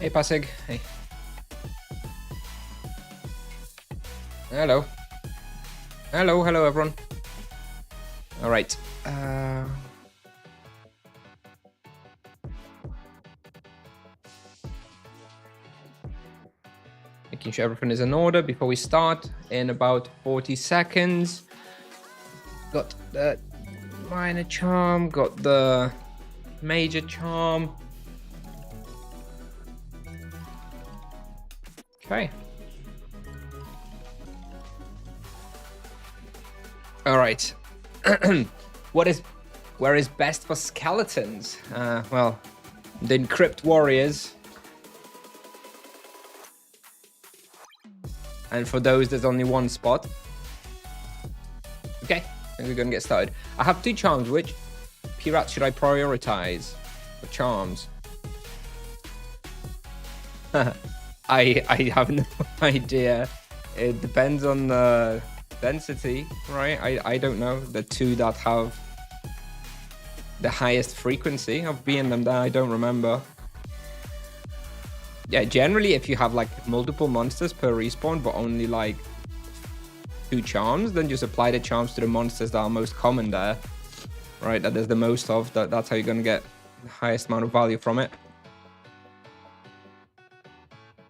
Hey, Pasig. Hey. Hello. Hello, everyone. All right. Making sure everything is in order before we start in about 40 seconds. Got the minor charm, got the major charm. Okay. All right. Where is best for skeletons? Well, the Crypt warriors. And for those, there's only one spot. Okay, I think we're gonna get started. I have 2 charms. Which pirates should I prioritize for charms? I have no idea. It depends on the density, right? I don't know. The 2 that have the highest frequency of being them there, I don't remember. Yeah, generally if you have like multiple monsters per respawn but only like 2 charms, then just apply the charms to the monsters that are most common there, right? That there's the most of. That's how you're gonna get the highest amount of value from it.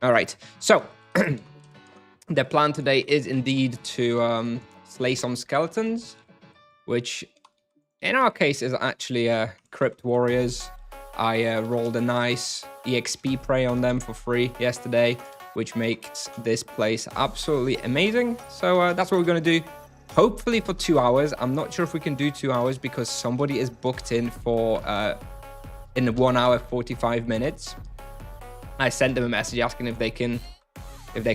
All right, so the plan today is indeed to slay some skeletons, which in our case is actually Crypt warriors. I rolled a nice EXP prey on them for free yesterday, which makes this place absolutely amazing. So that's what we're going to do, hopefully for 2 hours. I'm not sure if we can do 2 hours because somebody is booked in for in 1 hour 45 minutes. I sent them a message asking if they can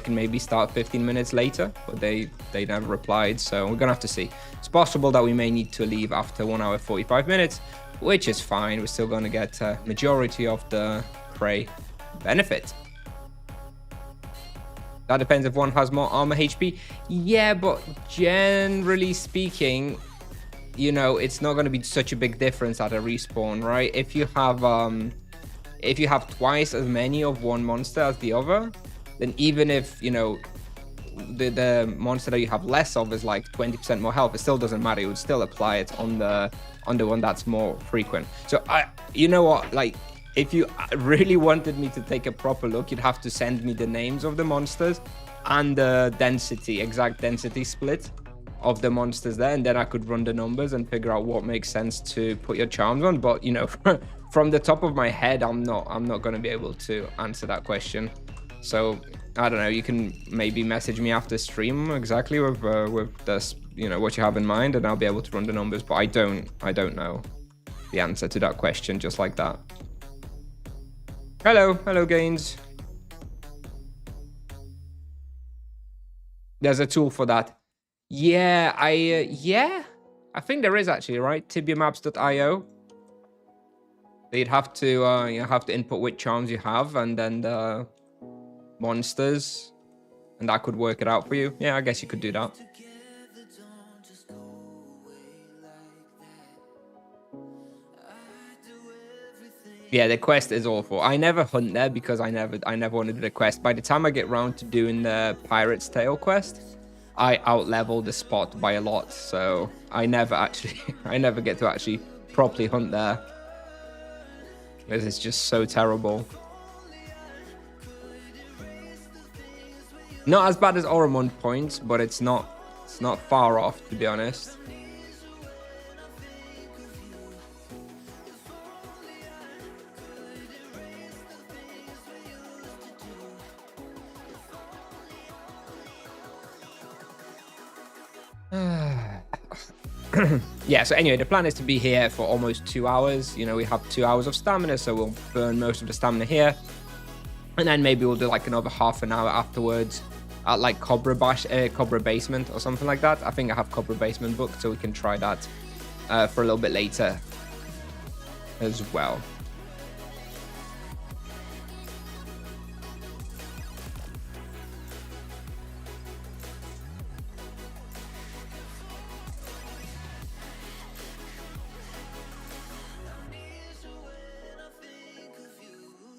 maybe start 15 minutes later, but they never replied, so we're gonna have to see. It's possible that we may need to leave after 1 hour 45 minutes, which is fine. We're still gonna get a majority of the prey benefit. That depends if one has more armor HP. Yeah, but generally speaking, you know, it's not gonna be such a big difference at a respawn, right? If you have twice as many of one monster as the other, then even if, you know, the monster that you have less of is like 20% more health, it still doesn't matter. You would still apply it on the one that's more frequent. So you know what, like, if you really wanted me to take a proper look, you'd have to send me the names of the monsters and the exact density split of the monsters there, and then I could run the numbers and figure out what makes sense to put your charms on. But you know, from the top of my head, I'm not going to be able to answer that question. So I don't know. You can maybe message me after stream exactly with this, you know, what you have in mind, and I'll be able to run the numbers. But I don't know the answer to that question just like that. Hello, Gaines. There's a tool for that. Yeah, I think there is actually, right? tibiamaps.io. You'd have to you have to input which charms you have and then the monsters, and that could work it out for you. Yeah, I guess you could do that. Yeah, the quest is awful. I never hunt there because I never wanted to do the quest. By the time I get round to doing the Pirate's Tale quest, I out-level the spot by a lot. So I never get to actually properly hunt there, because it's just so terrible. Not as bad as Oromond points, but it's not far off, to be honest. Yeah, so anyway, the plan is to be here for almost 2 hours. You know, we have 2 hours of stamina, so we'll burn most of the stamina here. And then maybe we'll do like another half an hour afterwards at like Cobra Basement or something like that. I think I have Cobra Basement booked, so we can try that for a little bit later as well.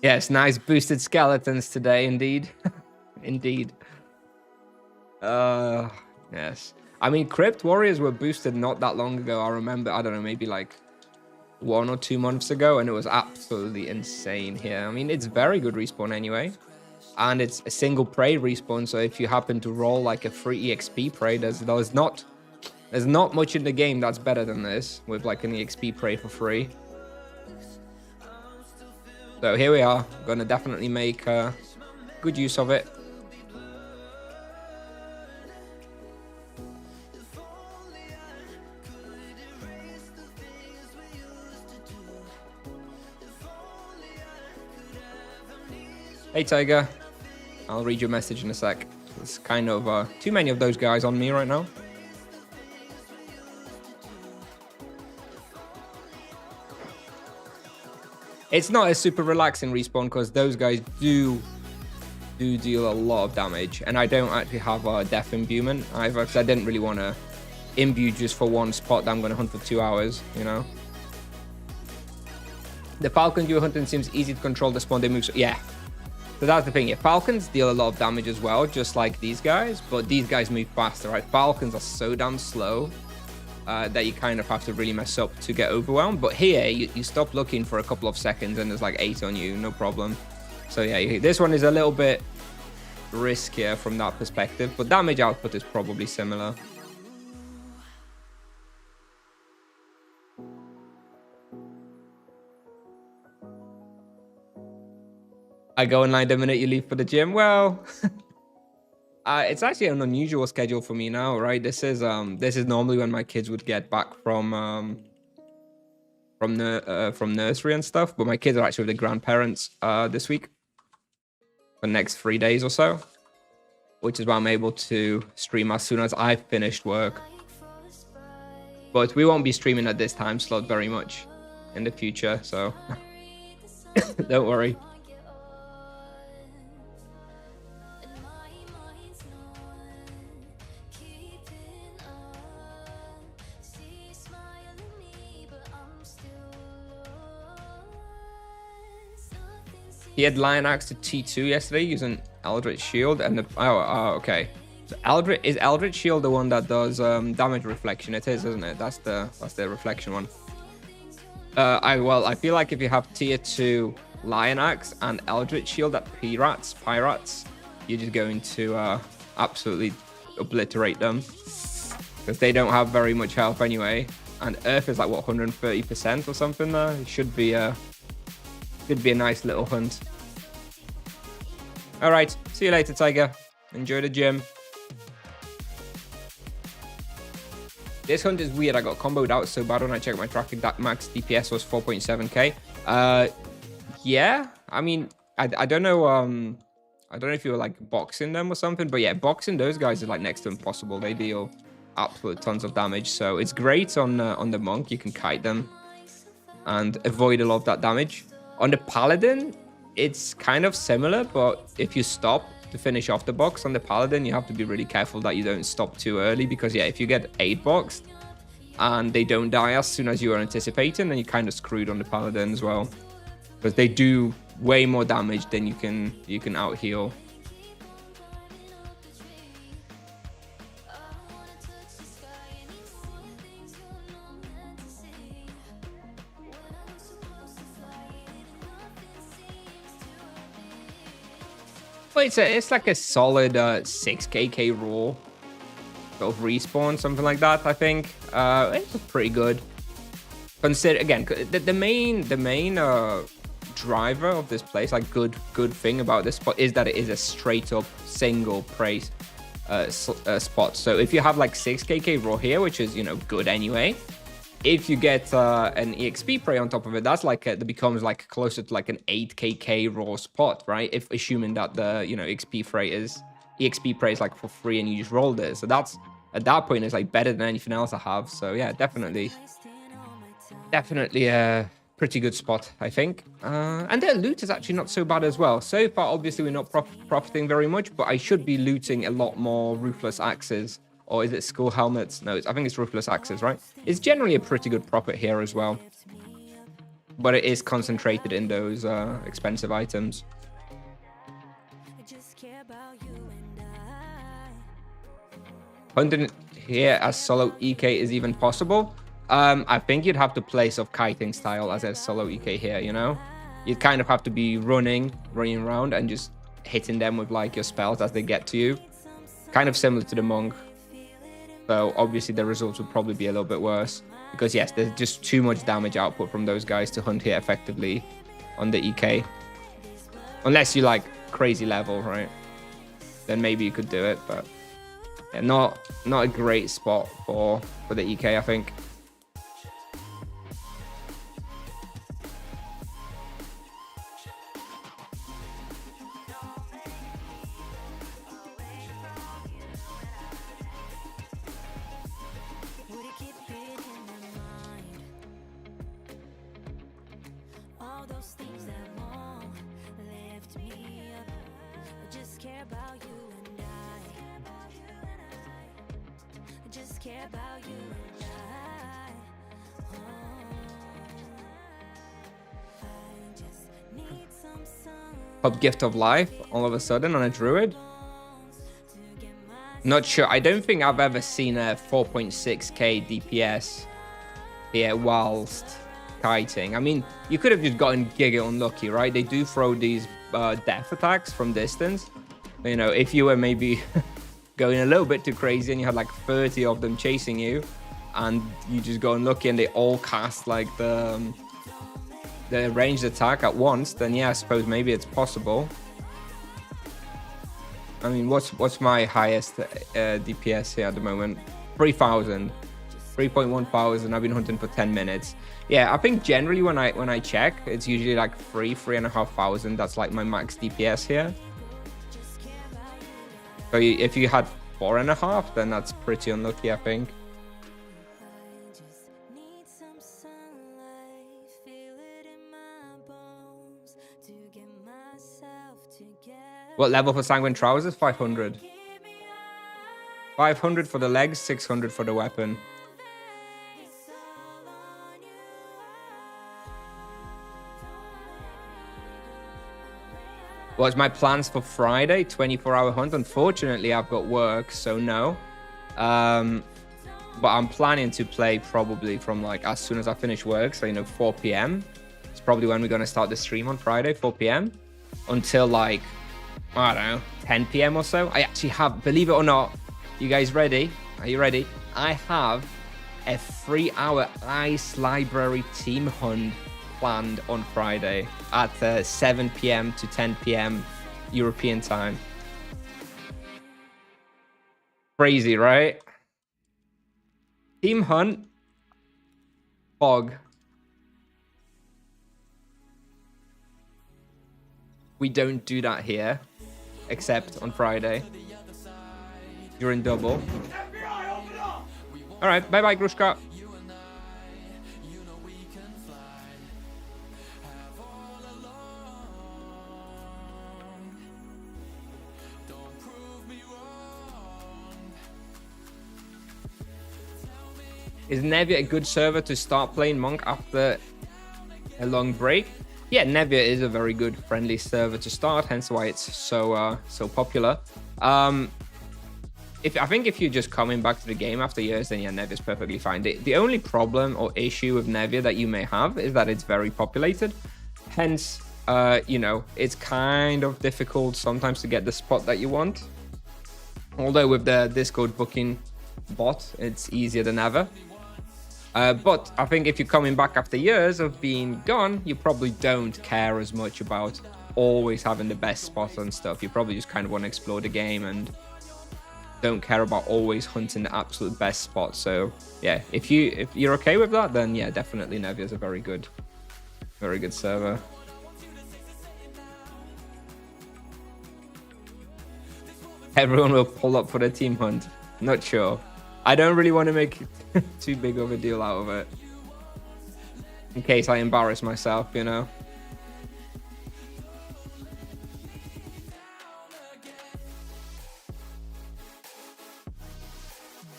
Yes, nice boosted skeletons today, indeed. Indeed. Yes. I mean, Crypt Warriors were boosted not that long ago. I remember, I don't know, maybe like 1 or 2 months ago, and it was absolutely insane here. I mean, it's very good respawn anyway. And it's a single prey respawn, so if you happen to roll like a free EXP prey, there's not much in the game that's better than this, with like an EXP prey for free. So here we are, gonna definitely make good use of it. Hey Tiger, I'll read your message in a sec. There's kind of too many of those guys on me right now. It's not a super relaxing respawn because those guys do deal a lot of damage, and I don't actually have a death imbuement either because I didn't really want to imbue just for one spot that I'm going to hunt for 2 hours, you know. The falcon you're hunting seems easy to control. The spawn they move, so yeah. So that's the thing. Yeah, falcons deal a lot of damage as well, just like these guys, but these guys move faster, right? Falcons are so damn slow that you kind of have to really mess up to get overwhelmed. But here, you stop looking for a couple of seconds and there's like 8 on you, no problem. So yeah, this one is a little bit riskier from that perspective, but damage output is probably similar. I go online the minute you leave for the gym. Well, it's actually an unusual schedule for me now, right? This is normally when my kids would get back from nursery and stuff, but my kids are actually with their grandparents this week, the next 3 days or so, which is why I'm able to stream as soon as I've finished work. But we won't be streaming at this time slot very much in the future, so don't worry. He had Lion Axe to T2 yesterday using Eldritch Shield, and okay. So Eldritch Shield the one that does damage reflection? It is, isn't it? That's the reflection one. I feel like if you have tier 2 Lion Axe and Eldritch Shield at Pirates, you're just going to absolutely obliterate them because they don't have very much health anyway. And Earth is like what, 130% or something there. It should be a nice little hunt. All right, see you later, Tiger. Enjoy the gym. This hunt is weird. I got comboed out so bad when I checked my tracking. That max DPS was 4.7k. Yeah, I mean, I don't know. I don't know if you were like boxing them or something, but yeah, boxing those guys is like next to impossible. They deal absolute tons of damage, so it's great on the monk. You can kite them and avoid a lot of that damage. On the paladin, it's kind of similar, but if you stop to finish off the box on the paladin, you have to be really careful that you don't stop too early, because yeah, if you get 8 boxed and they don't die as soon as you are anticipating, then you're kind of screwed on the paladin as well, because they do way more damage than you can out heal. But it's like a solid 6kk raw sort of respawn, something like that. I think it's pretty good. Consider again the main driver of this place, like good thing about this spot, is that it is a straight up single prey spot. So if you have like 6kk raw here, which is, you know, good anyway, if you get an EXP prey on top of it, that's like that becomes like closer to like an 8kk raw spot, right? If assuming that the, you know, EXP prey is like for free and you just rolled it. So that's, at that point, it's like better than anything else I have. So yeah, definitely a pretty good spot, I think. And their loot is actually not so bad as well. So far, obviously, we're not profiting very much, but I should be looting a lot more Ruthless Axes. Or is it Skull Helmets? No, I think it's Ruthless Axes, right? It's generally a pretty good profit here as well. but it is concentrated in those expensive items. Hunting here as solo EK is even possible. I think you'd have to play sort of kiting style as a solo EK here, you know? You'd kind of have to be running around and just hitting them with like your spells as they get to you. Kind of similar to the monk. So obviously the results would probably be a little bit worse. Because yes, there's just too much damage output from those guys to hunt here effectively on the EK. Unless you like crazy level, right? Then maybe you could do it, but yeah, not a great spot for the EK, I think. Hub Gift of Life all of a sudden on a druid. Not sure. I don't think I've ever seen a 4.6k DPS here whilst kiting. I mean, you could have just gotten giga unlucky, right? They do throw these death attacks from distance. You know, if you were maybe going a little bit too crazy and you had like 30 of them chasing you and you just go unlucky and they all cast like the ranged attack at once, then yeah, I suppose maybe it's possible. I mean, what's my highest DPS here at the moment? 3,000, 3.1 thousand. I've been hunting for 10 minutes. Yeah, I think generally when I check, it's usually like 3,500. That's like my max DPS here. So if you had 4.5, then that's pretty unlucky, I think. What level for Sanguine Trousers? 500. 500 for the legs, 600 for the weapon. What's my plans for Friday? 24-hour hunt. Unfortunately, I've got work, so no. But I'm planning to play probably from like as soon as I finish work, so 4 p.m. It's probably when we're going to start the stream on Friday, 4 p.m. until like, I don't know, 10 p.m. or so. I actually have, believe it or not, you guys ready? Are you ready? I have a 3-hour Ice Library team hunt planned on Friday at 7 p.m. to 10 p.m. European time. Crazy, right? Team hunt, fog. We don't do that here, except on Friday. You're in double. All right, bye-bye, Grushka. Is Nevia a good server to start playing Monk after a long break? Yeah, Nevia is a very good friendly server to start, hence why it's so popular. I think if you're just coming back to the game after years, then yeah, Nevia's perfectly fine. The only problem or issue with Nevia that you may have is that it's very populated. Hence, it's kind of difficult sometimes to get the spot that you want. Although with the Discord booking bot, it's easier than ever. But I think if you're coming back after years of being gone, you probably don't care as much about always having the best spot and stuff. You probably just kind of want to explore the game and don't care about always hunting the absolute best spot. So yeah, if you're okay with that, then yeah, definitely Nevia is a very good server. Everyone will pull up for the team hunt. Not sure. I don't really want to make too big of a deal out of it. In case I embarrass myself,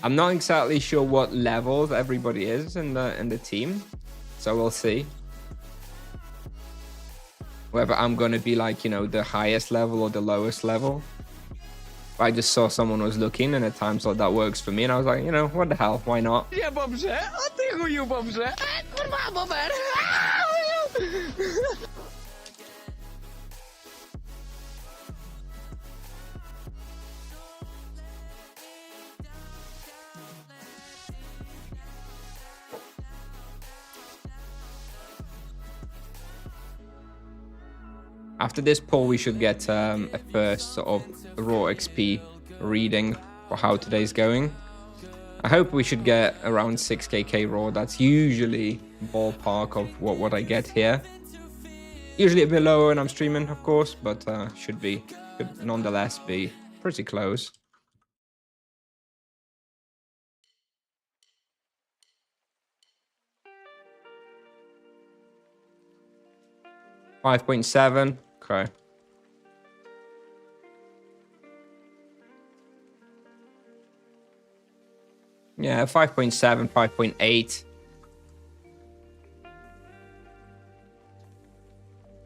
I'm not exactly sure what levels everybody is in the team, so we'll see. whether I'm going to be like, you know, the highest level or the lowest level. I just saw someone was looking, and at times like that works for me, and I was like, you know, what the hell, why not? Nie dobrze, a ty chuju dobrze. Kurwa, bober. After this pull, we should get a first sort of raw XP reading for how today's going. I hope we should get around 6kk raw. That's usually ballpark of what I get here. Usually a bit lower when I'm streaming, of course, but should nonetheless be pretty close. $5.7. Okay. Yeah, 5.7, 5.8.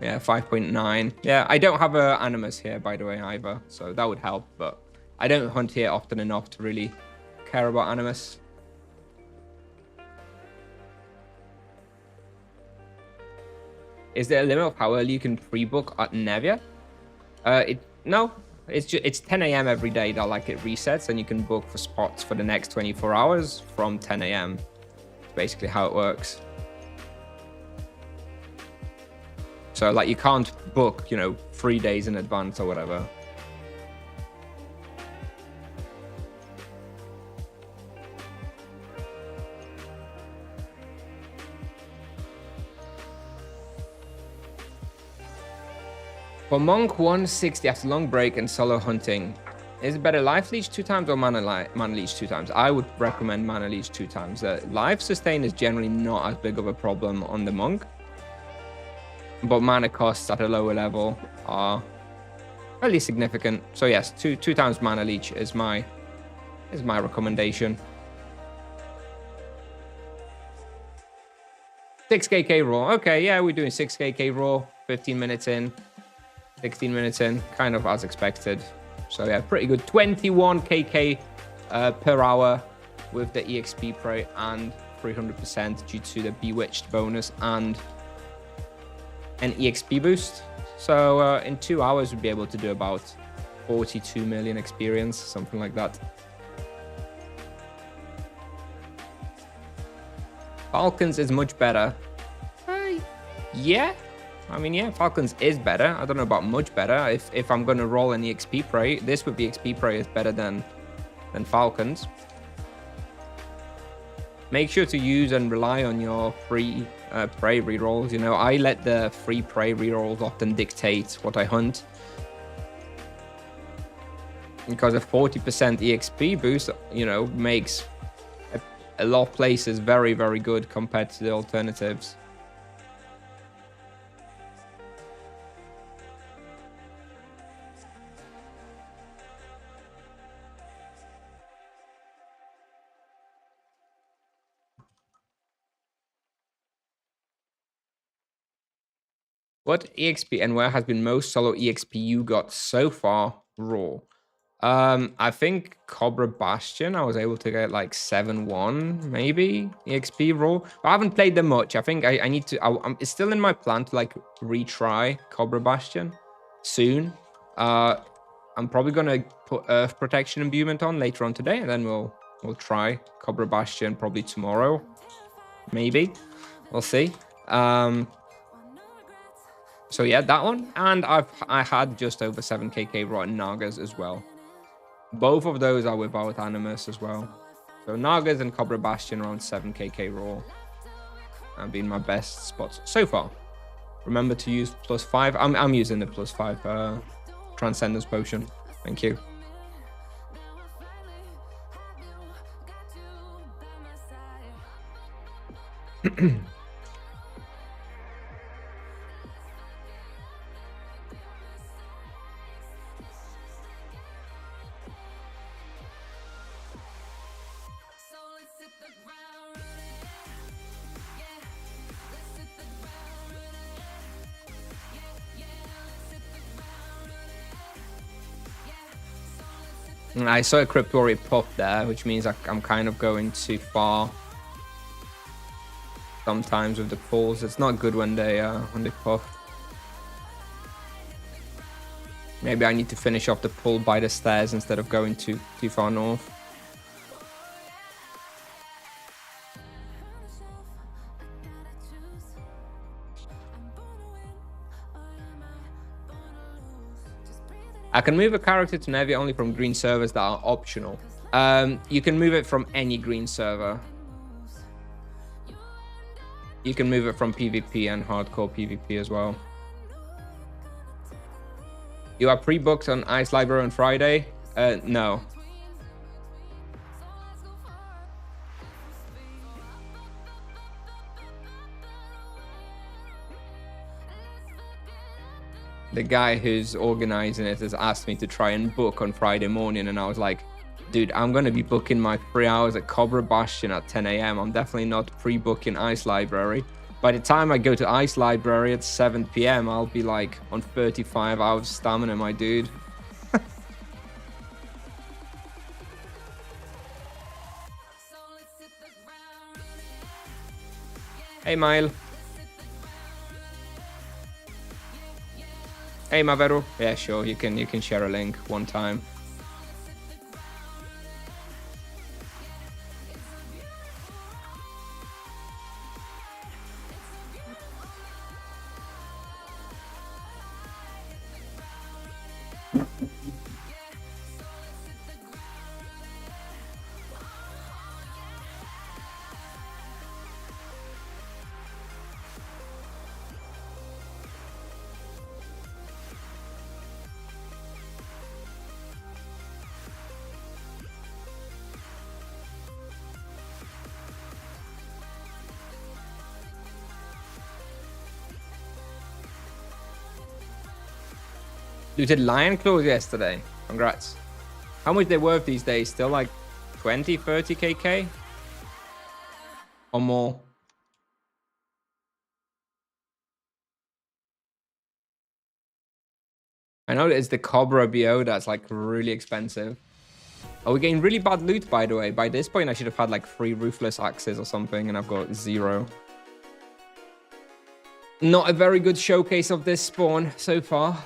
Yeah, 5.9. Yeah, I don't have a animus here, by the way, either, so that would help, but I don't hunt here often enough to really care about animus. Is there a limit of how early you can pre-book at Nevia? No, it's 10 a.m. every day that like it resets, and you can book for spots for the next 24 hours from 10 a.m. It's basically how it works. So like you can't book, you know, 3 days in advance or whatever. For Monk 160 after long break and solo hunting, is it better life leech 2 times or mana leech 2 times? I would recommend mana leech 2 times. Life sustain is generally not as big of a problem on the Monk, but mana costs at a lower level are fairly significant. So yes, two times mana leech is my recommendation. 6kk raw. Okay, yeah, we're doing 6kk raw. 15 minutes in. 16 minutes in, kind of as expected. So yeah, pretty good. 21kk per hour with the EXP prey and 300% due to the Bewitched bonus and an EXP boost. So in 2 hours, we'd be able to do about 42 million experience, something like that. Falcons is much better. Yeah. I mean, yeah, Falcons is better. I don't know about much better. If I'm going to roll an EXP prey, this with the EXP prey is better than Falcons. Make sure to use and rely on your free prey rerolls. You know, I let the free prey rerolls often dictate what I hunt. Because a 40% EXP boost, you know, makes a lot of places very, very good compared to the alternatives. What EXP and where has been most solo EXP you got so far raw? I think Cobra Bastion, I was able to get like 7-1 maybe EXP raw. But I haven't played them much. I think I need to, it's still in my plan to like retry Cobra Bastion soon. I'm probably gonna put Earth Protection Imbuement on later on today, and then we'll try Cobra Bastion probably tomorrow. Maybe. We'll see. So yeah, that one, and I had just over 7kk raw Nagas as well. Both of those are without Animus as well. So Nagas and Cobra Bastion around 7kk raw have been my best spots so far. Remember to use +5. I'm using the +5 Transcendence Potion. Thank you. I saw a Crypt Warrior puff there, which means I'm kind of going too far. Sometimes with the pulls, it's not good when they puff. Maybe I need to finish off the pull by the stairs instead of going too far north. I can move a character to Nevia only from green servers that are optional. You can move it from any green server. You can move it from PvP and hardcore PvP as well. You are pre-booked on Ice Library on Friday? No. The guy who's organizing it has asked me to try and book on Friday morning, and I was like, dude, I'm going to be booking my 3 hours at Cobra Bastion at 10 a.m. I'm definitely not pre-booking Ice Library. By the time I go to Ice Library at 7 p.m., I'll be like on 35 hours stamina, my dude. Hey, Mile. Hey, Mavero. Yeah, sure. You can share a link one time. Looted lion claws yesterday. Congrats. How much they worth these days? Still like 20, 30 KK? Or more? I know it's the Cobra BO that's like really expensive. Are we getting really bad loot, by the way? By this point, I should have had like 3 Ruthless Axes or something, and I've got 0. Not a very good showcase of this spawn so far.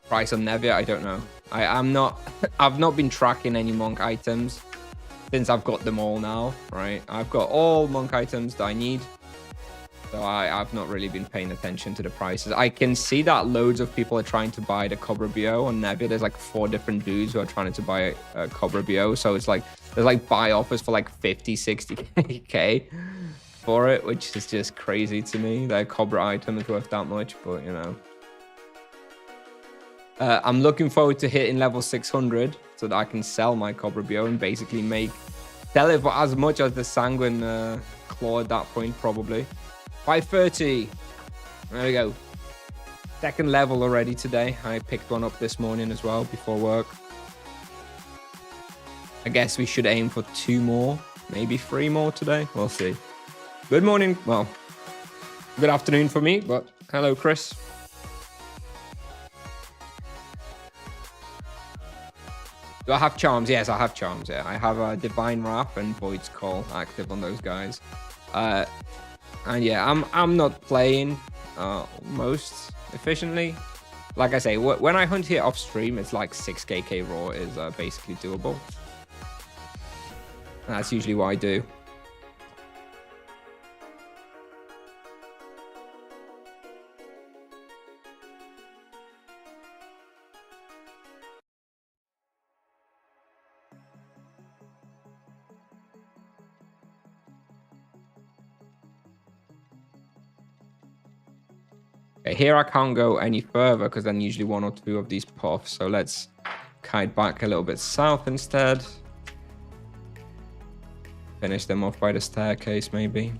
Price on Nevia, I don't know. I've not been tracking any monk items since I've got them all now, right? I've got all monk items that I need. So I've not really been paying attention to the prices. I can see that loads of people are trying to buy the Cobra BO on Nevia. There's like 4 different dudes who are trying to buy a Cobra BO. So it's like, there's like buy offers for like 50, 60k for it, which is just crazy to me. That Cobra item is worth that much, but you know. I'm looking forward to hitting level 600 so that I can sell my Cobra BO and basically sell it for as much as the Sanguine Claw at that point, probably. 530. There we go. 2nd level already today. I picked one up this morning as well before work. I guess we should aim for 2 more, maybe 3 more today. We'll see. Good morning. Well, good afternoon for me, but hello, Chris. Do I have charms? Yes, I have charms. Yeah, I have a Divine Wrath and Void's Call active on those guys. And yeah, I'm not playing most efficiently. Like I say, when I hunt here off stream, it's like 6kk raw is basically doable. And that's usually what I do. Okay, here I can't go any further because then usually 1 or 2 of these puffs. So let's kite back a little bit south instead. Finish them off by the staircase, maybe.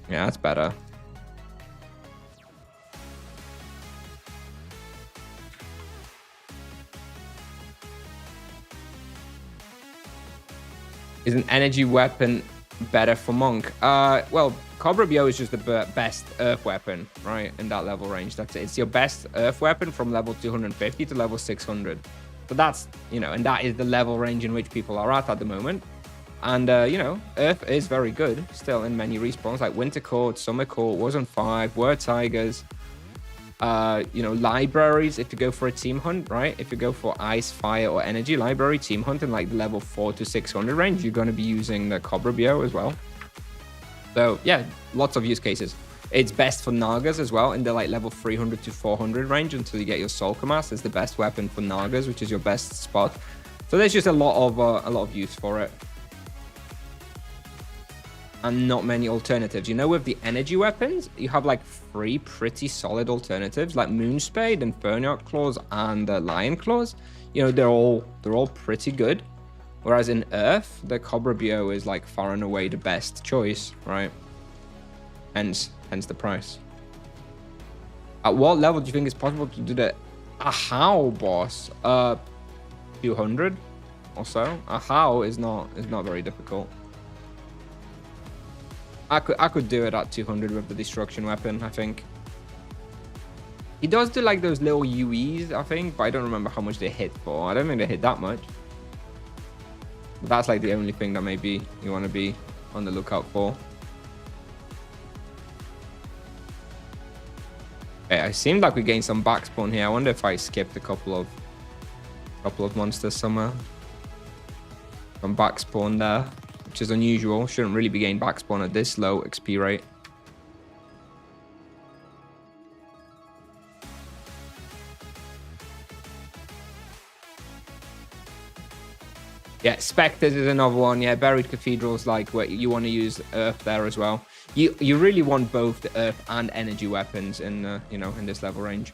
Yeah, that's better. Is an energy weapon better for Monk? Well, Cobra BO is just the best Earth weapon, right? In that level range. That's it. It's your best Earth weapon from level 250 to level 600. So that's, you know, and that is the level range in which people are at the moment. And, you know, Earth is very good still in many respawns, like Winter Court, Summer Court, Wars on 5, Were Tigers. You know, libraries, if you go for a team hunt, right? If you go for ice, fire, or energy library team hunt in like level 4 to 600 range, you're going to be using the Cobra BO as well. So yeah, lots of use cases. It's best for Nagas as well in the like level 300 to 400 range until you get your Soul Mass. It's the best weapon for Nagas, which is your best spot. So there's just a lot of use for it. And not many alternatives. You know, with the energy weapons, you have like 3 pretty solid alternatives, like Moonspade, Inferniarch Claws, and Lion Claws. You know, they're all pretty good. Whereas in Earth, the Cobra BO is like far and away the best choice, right? Hence the price. At what level do you think it's possible to do the Ahau boss? 200 or so. Ahau is not very difficult. I could do it at 200 with the destruction weapon, I think. He does do like those little UEs, I think, but I don't remember how much they hit for. I don't think they hit that much. But that's like the only thing that maybe you want to be on the lookout for. Okay, it seemed like we gained some backspawn here. I wonder if I skipped a couple of monsters somewhere. Some backspawn there, which is unusual. Shouldn't really be getting backspawn at this low XP rate. Yeah, Spectres is another one. Yeah, Buried Cathedrals, like where you want to use Earth there as well. You really want both the Earth and energy weapons in you know, in this level range.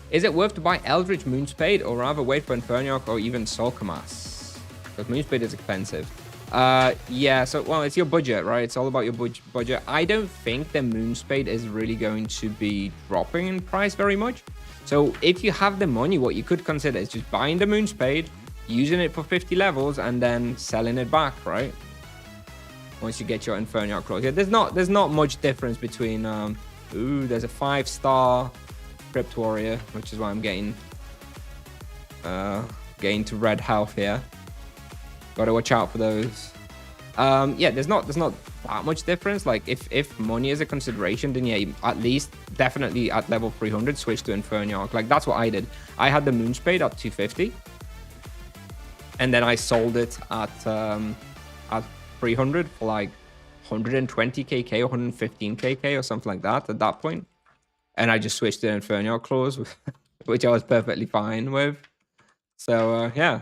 Is it worth to buy Eldritch Moonspade or rather wait for Inferniarch or even Solkamas? Because Moonspade is expensive. Yeah, so, well, it's your budget, right? It's all about your budget. I don't think the Moonspade is really going to be dropping in price very much. So if you have the money, what you could consider is just buying the Moonspade, using it for 50 levels, and then selling it back, right? Once you get your Inferniarch Claws. Yeah, there's not much difference between, there's a 5-star Crypt Warrior, which is why I'm getting to red health here. Gotta watch out for those. Yeah, there's not that much difference. Like if money is a consideration, then yeah, at least definitely at level 300 switch to Inferniarch. Like that's what I did. I had the Moonspade at 250, and then I sold it at 300 for like 120 kk or 115 kk or something like that at that point. And I just switched to Inferniarch Claws, which I was perfectly fine with. So yeah,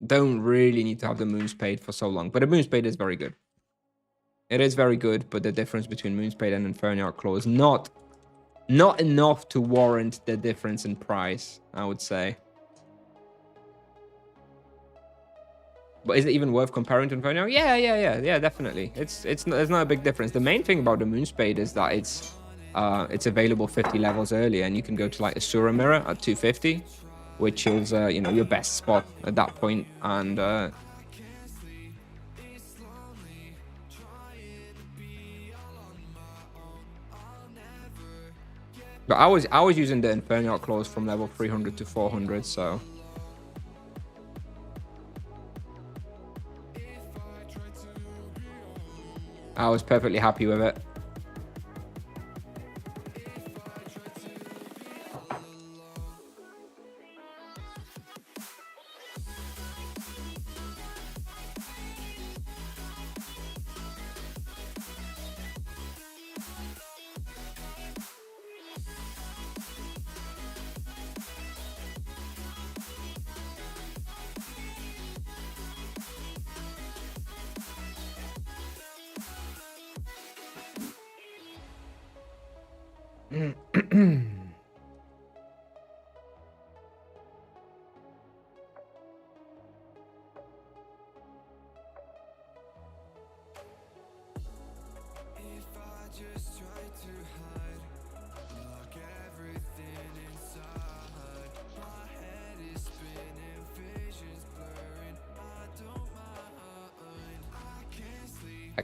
don't really need to have the Moonspade for so long. But the Moonspade is very good. It is very good, but the difference between Moonspade and Inferniarch Claw is not enough to warrant the difference in price, I would say. But is it even worth comparing to Inferniarch? Yeah, definitely. There's not a big difference. The main thing about the Moonspade is that it's available 50 levels earlier, and you can go to like Asura Mirror at 250. Which is, you know, your best spot at that point. And but I was using the Inferniarch Claws from level 300 to 400, so I was perfectly happy with it.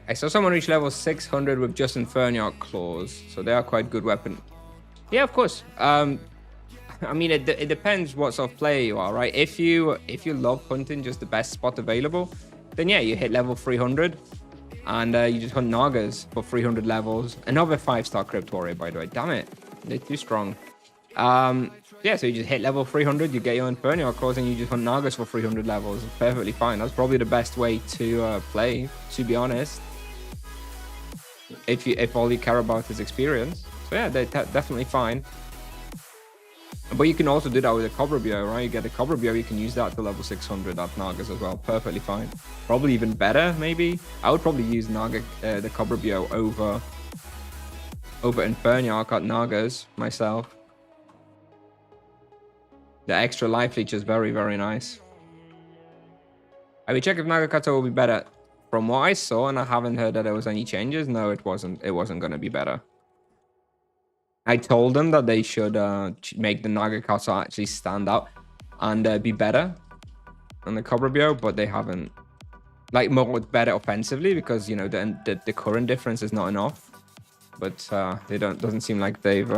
I saw someone reach level 600 with just Inferniarch claws, so they are quite good weapon. Yeah, of course. I mean, it depends what sort of player you are, right? If you love hunting just the best spot available, then yeah, you hit level 300, and you just hunt Nagas for 300 levels. Another 5-star Crypt Warrior, by the way. Damn it, they're too strong. Yeah, so you just hit level 300, you get your Inferniarch claws, and you just hunt Nagas for 300 levels. It's perfectly fine. That's probably the best way to play, to be honest. If all you care about is experience. So yeah, they're definitely fine. But you can also do that with a Cobra Bio, right? You get a Cobra Bio, you can use that to level 600 at Nagas as well. Perfectly fine. Probably even better, maybe. I would probably use the Cobra Bio over Inferniarch at Nagas myself. The extra life leech is very, very nice. I will check if Nagakato will be better. From what I saw, and I haven't heard that there was any changes, no, it wasn't going to be better. I told them that they should make the Nagakato actually stand out and be better than the Cobra Bio, but they haven't. Like, more better offensively, because, you know, the current difference is not enough. But doesn't seem like they've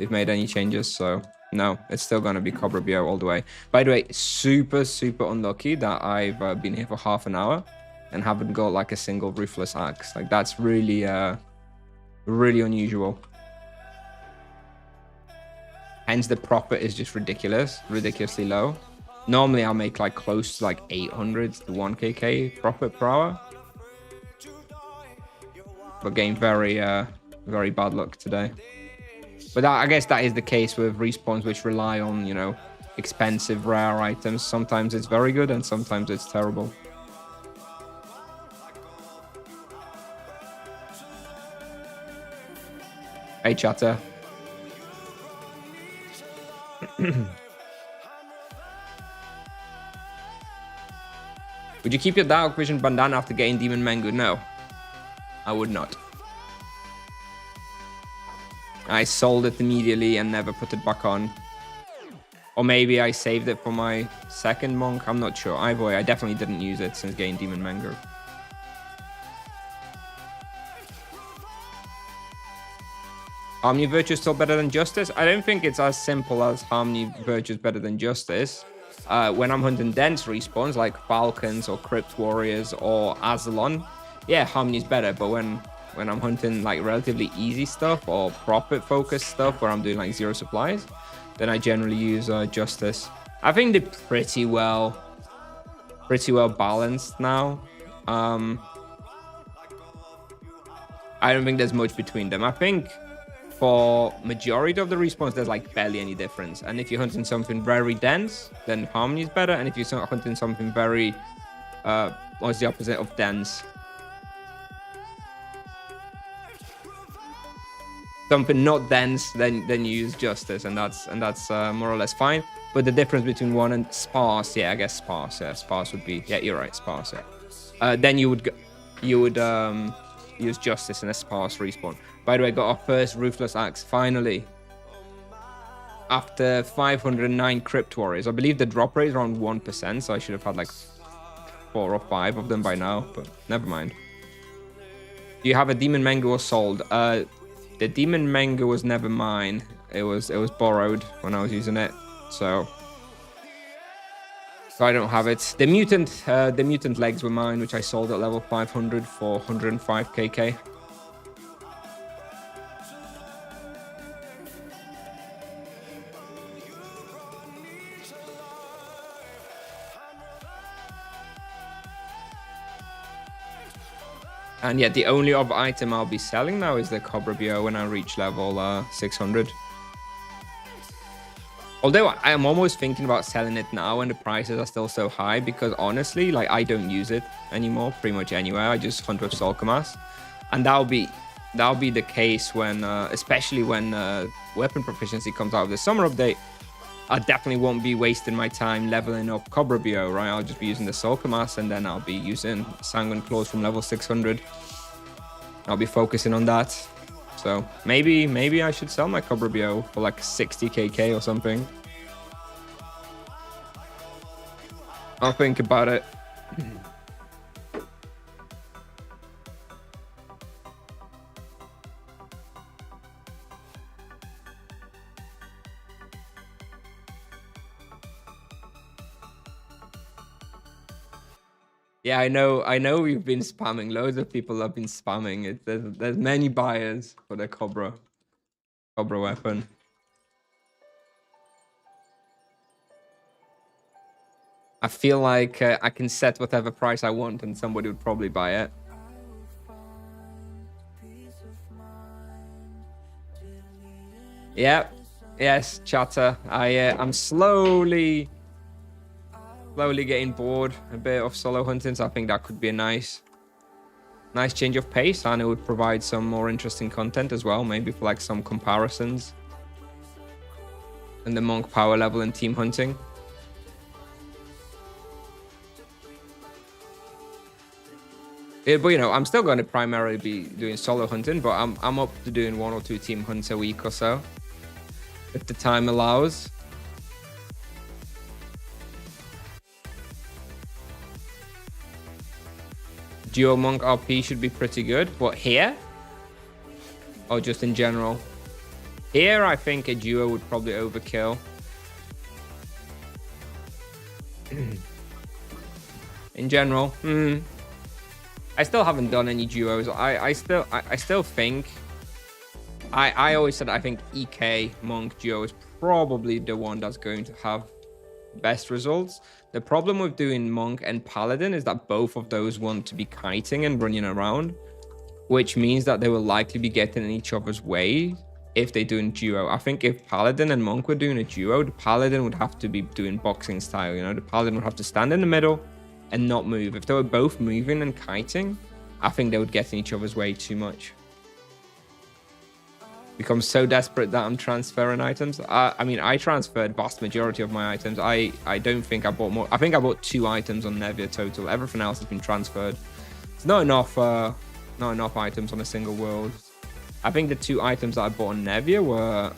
made any changes, so no, it's still going to be Cobra Bio all the way. By the way, super, super unlucky that I've been here for half an hour and haven't got like a single Ruthless Axe. Like, that's really, really unusual. Hence, the profit is just ridiculously low. Normally, I'll make like close to like 800 to 1kk profit per hour. But getting very, very bad luck today. But I guess that is the case with respawns which rely on, you know, expensive, rare items. Sometimes it's very good and sometimes it's terrible. Hey, chatter. Would you keep your Dark Vision bandana after getting Demon Mango? No, I would not. I sold it immediately and never put it back on. Or maybe I saved it for my second monk. I'm not sure. Either way, I definitely didn't use it since getting Demon Mango. Harmony Virtue is still better than Justice? I don't think it's as simple as Harmony Virtue is better than Justice. When I'm hunting dense respawns like Falcons or Crypt Warriors or Azalon, yeah, Harmony is better. But when I'm hunting like relatively easy stuff or profit focused stuff where I'm doing like 0 supplies, then I generally use Justice. I think they're pretty well balanced now. I don't think there's much between them. I think for majority of the respawns, there's like barely any difference. And if you're hunting something very dense, then Harmony is better. And if you're hunting something very, what's the opposite of dense? Something not dense, then you use Justice, and that's more or less fine. But the difference between one and sparse, yeah, I guess sparse, yeah, sparse would be, yeah, you're right, sparse, yeah. Then you would use Justice in a sparse respawn. By the way, got our first Ruthless Axe, finally. After 509 Crypt Warriors. I believe the drop rate is around 1%, so I should have had like 4 or 5 of them by now, but never mind. Do you have a Demon Mango or sold? The Demon Mango was never mine. It was borrowed when I was using it, so I don't have it. The mutant legs were mine, which I sold at level 500 for 105kk. And yeah, the only other item I'll be selling now is the Cobra Bio when I reach level 600. Although I am almost thinking about selling it now when the prices are still so high, because honestly, like, I don't use it anymore pretty much anywhere. I just hunt with Solkamas, and that'll be that'll be the case when, especially when weapon proficiency comes out of the summer update. I definitely won't be wasting my time leveling up Cobra Bio, right? I'll just be using the Sulka Mass, and then I'll be using Sanguine Claws from level 600. I'll be focusing on that. So maybe I should sell my Cobra Bio for like 60kk or something. I'll think about it. Yeah, I know we've been spamming. Loads of people have been spamming it. There's many buyers for the Cobra weapon. I feel like I can set whatever price I want and somebody would probably buy it. Yep. Yes, chatter. I'm slowly getting bored a bit of solo hunting, so I think that could be a nice change of pace, and it would provide some more interesting content as well, maybe for like some comparisons and the monk power level in team hunting. But you know, I'm still going to primarily be doing solo hunting, but I'm up to doing 1 or 2 team hunts a week or so, if the time allows. Duo monk RP should be pretty good, but here, or just in general? Here, I think a duo would probably overkill. In general, I still haven't done any duos. I still think. I always said I think EK monk duo is probably the one that's going to have best results. The problem with doing monk and paladin is that both of those want to be kiting and running around, which means that they will likely be getting in each other's way if they do a duo. I think if paladin and monk were doing a duo, the paladin would have to be doing boxing style, you know? The paladin would have to stand in the middle and not move. If they were both moving and kiting, I think they would get in each other's way too much. Become so desperate that I'm transferring items. I mean, I transferred vast majority of my items. I don't think I bought more. I think I bought 2 items on Nevia total. Everything else has been transferred. It's not enough items on a single world. I think the 2 items that I bought on Nevia were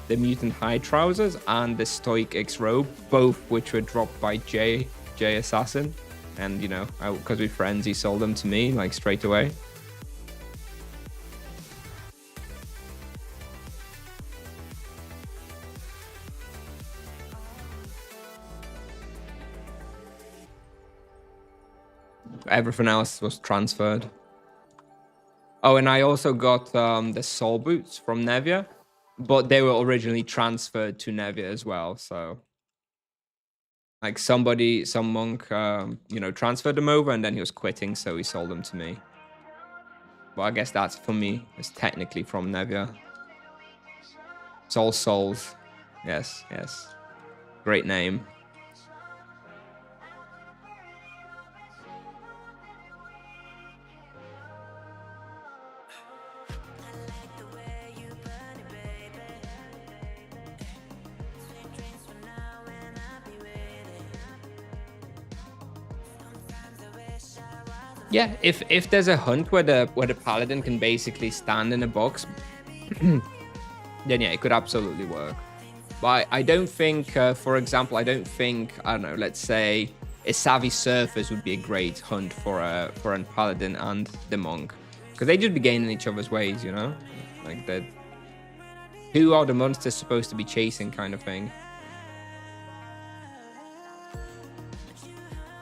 the Mutant High Trousers and the Stoic X Robe, both which were dropped by J Assassin. And, you know, because we're friends, he sold them to me, like, straight away. Everything else was transferred. Oh, and I also got the soul boots from Nevia, but they were originally transferred to Nevia as well. So, like, some monk, you know, transferred them over, and then he was quitting, so he sold them to me. But I guess that's, for me, it's technically from Nevia. Soul Souls. Yes, yes. Great name. Yeah, if there's a hunt where the paladin can basically stand in a box, then yeah, it could absolutely work. But I don't think, for example, I don't know, let's say a Savvy Surfers would be a great hunt for a paladin and the monk, because they just be gaining each other's ways, you know, like that. Who are the monsters supposed to be chasing, kind of thing.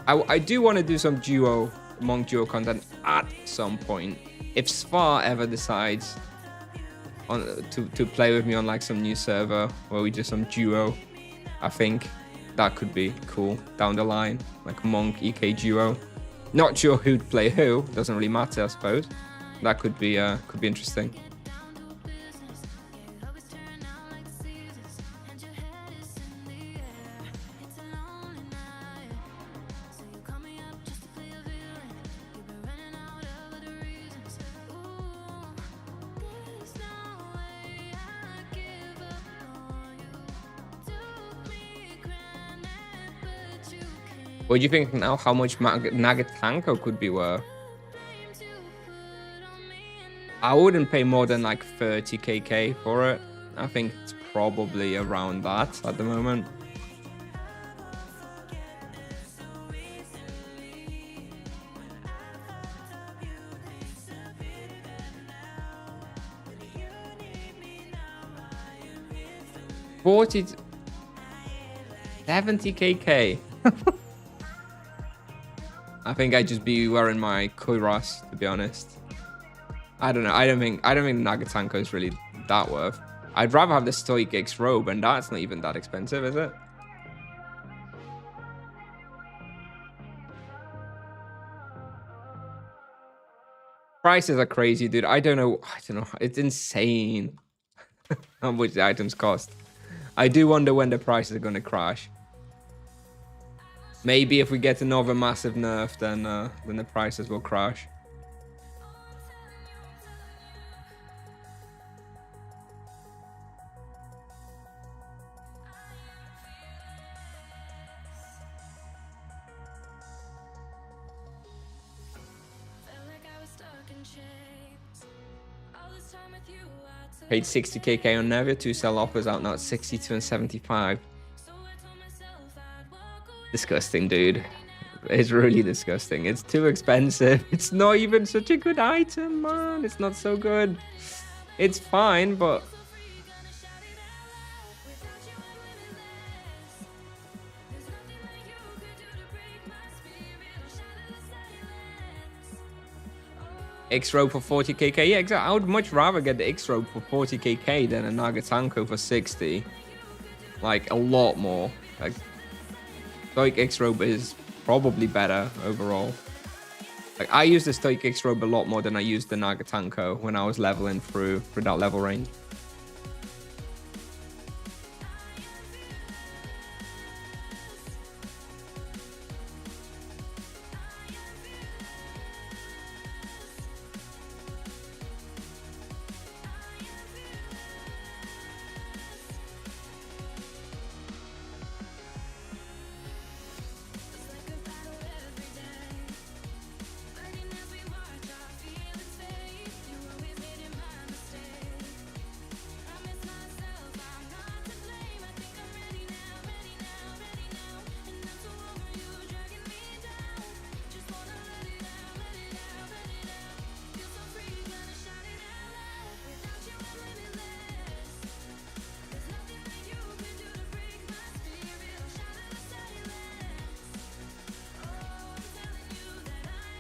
I do want to do some monk duo content at some point. If Svar ever decides to play with me on like some new server where we do some duo, I think that could be cool down the line, like monk EK duo. Not sure who'd play who, doesn't really matter, I suppose. That could be interesting. What do you think now? How much Nagatanko could be worth? I wouldn't pay more than like 30k for it. I think it's probably around that at the moment. $40, 70k. I think I'd just be wearing my Kuiras, to be honest. I don't know. I don't think Nagatanko is really that worth. I'd rather have the Stoic X robe, and that's not even that expensive, is it? Prices are crazy, dude. I don't know. It's insane how much the items cost. I do wonder when the prices are going to crash. Maybe if we get another massive nerf, then the prices will crash. Paid 60k on Nevia, 2 sell offers out now at 62 and 75. Disgusting, dude. It's really disgusting. It's too expensive. It's not even such a good item, man. It's not so good. It's fine, but... X-Robe for 40k. Yeah, exactly. I would much rather get the X-Robe for 40k than a Nagatanko for 60. Like, a lot more. Like, Stoic X-Robe is probably better overall. Like, I use the Stoic X-Robe a lot more than I used the Nagatanko when I was leveling through that level range.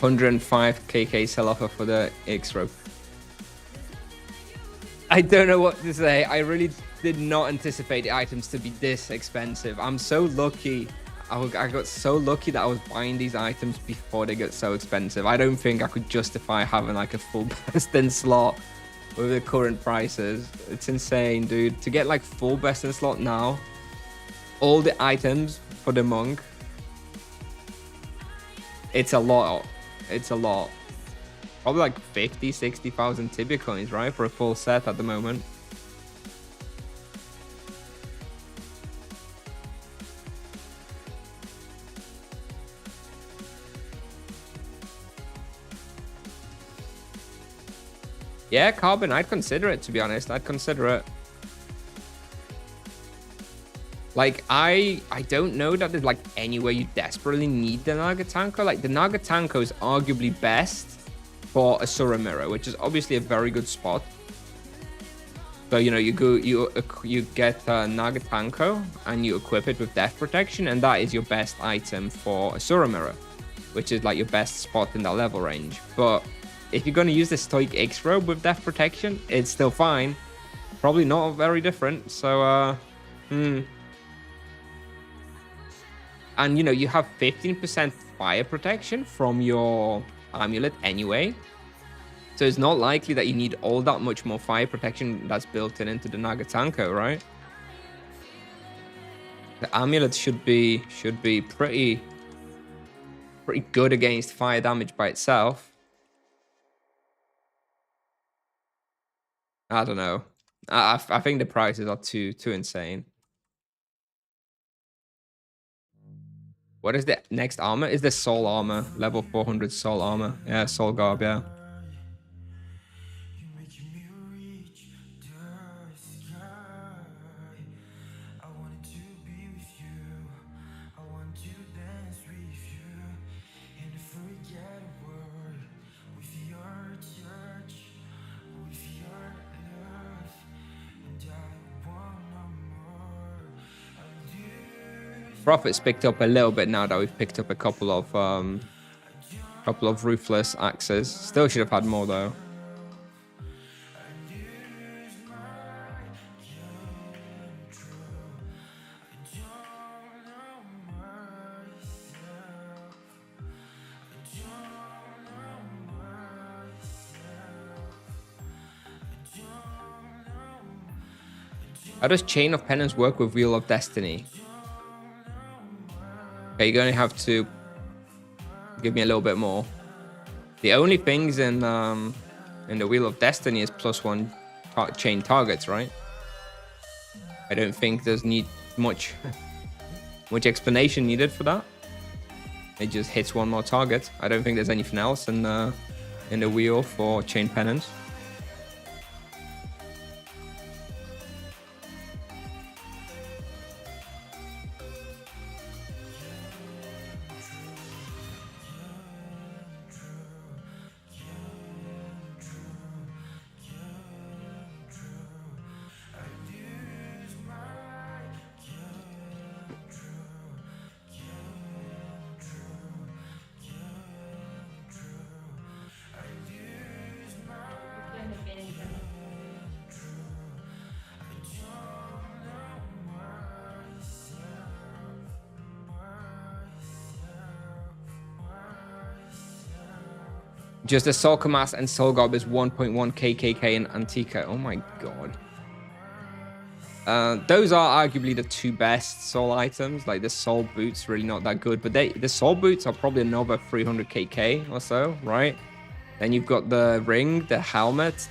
$105k sell offer for the X-Robe. I don't know what to say. I really did not anticipate the items to be this expensive. I'm so lucky. I got so lucky that I was buying these items before they get so expensive. I don't think I could justify having like a full best in slot with the current prices. It's insane, dude. To get like full best in slot now, all the items for the monk, it's a lot. It's a lot. Probably like 50, 60,000 Tibia coins, right? For a full set at the moment. Yeah, Carbon, I'd consider it, to be honest. I'd consider it. Like, I don't know that there's like anywhere you desperately need the Nagatanko. Like, the Nagatanko is arguably best for Asura Mirror, which is obviously a very good spot. So, you know, you get Nagatanko and you equip it with Death Protection, and that is your best item for Asura Mirror, which is like your best spot in that level range. But if you're going to use the Stoic X-Robe with Death Protection, it's still fine. Probably not very different. So, And, you know, you have 15% fire protection from your amulet anyway. So it's not likely that you need all that much more fire protection that's built into the Nagatanko, right? The amulet should be pretty good against fire damage by itself. I don't know. I think the prices are too insane. What is the next armor? Is the soul armor, level 400 soul armor? Yeah, soul garb, yeah. Profits picked up a little bit now that we've picked up a couple of ruthless axes. Still should have had more though. How does Chain of Penance work with Wheel of Destiny? Okay, you're going to have to give me a little bit more. The only things in the Wheel of Destiny is +1 chain targets, right? I don't think there's much explanation needed for that. It just hits one more target. I don't think there's anything else in the wheel for Chain Penance. Just the Soul Kamas and Soul Garb is 1.1 KKK in Antica. Oh my god. Those are arguably the two best soul items. Like the soul boots, really not that good, but the soul boots are probably another 300 KK or so, right? Then you've got the ring, the helmet,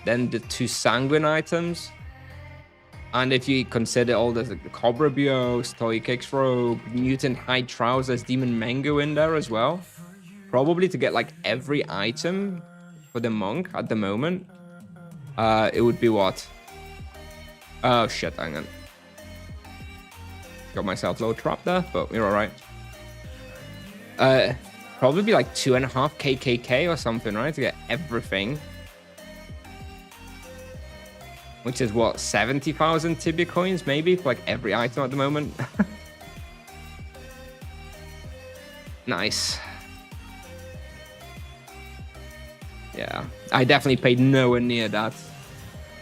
then the two sanguine items. And if you consider all the Cobra Bios, Stoic X Robe, Mutant Hide Trousers, Demon Mango in there as well. Probably to get like every item for the monk at the moment, it would be what? Oh shit, hang on. Got myself a little trap there, but we're alright. Probably be like 2.5 KKK or something, right? To get everything. Which is what, 70,000 Tibia coins maybe for like every item at the moment. Nice. Yeah, I definitely paid nowhere near that.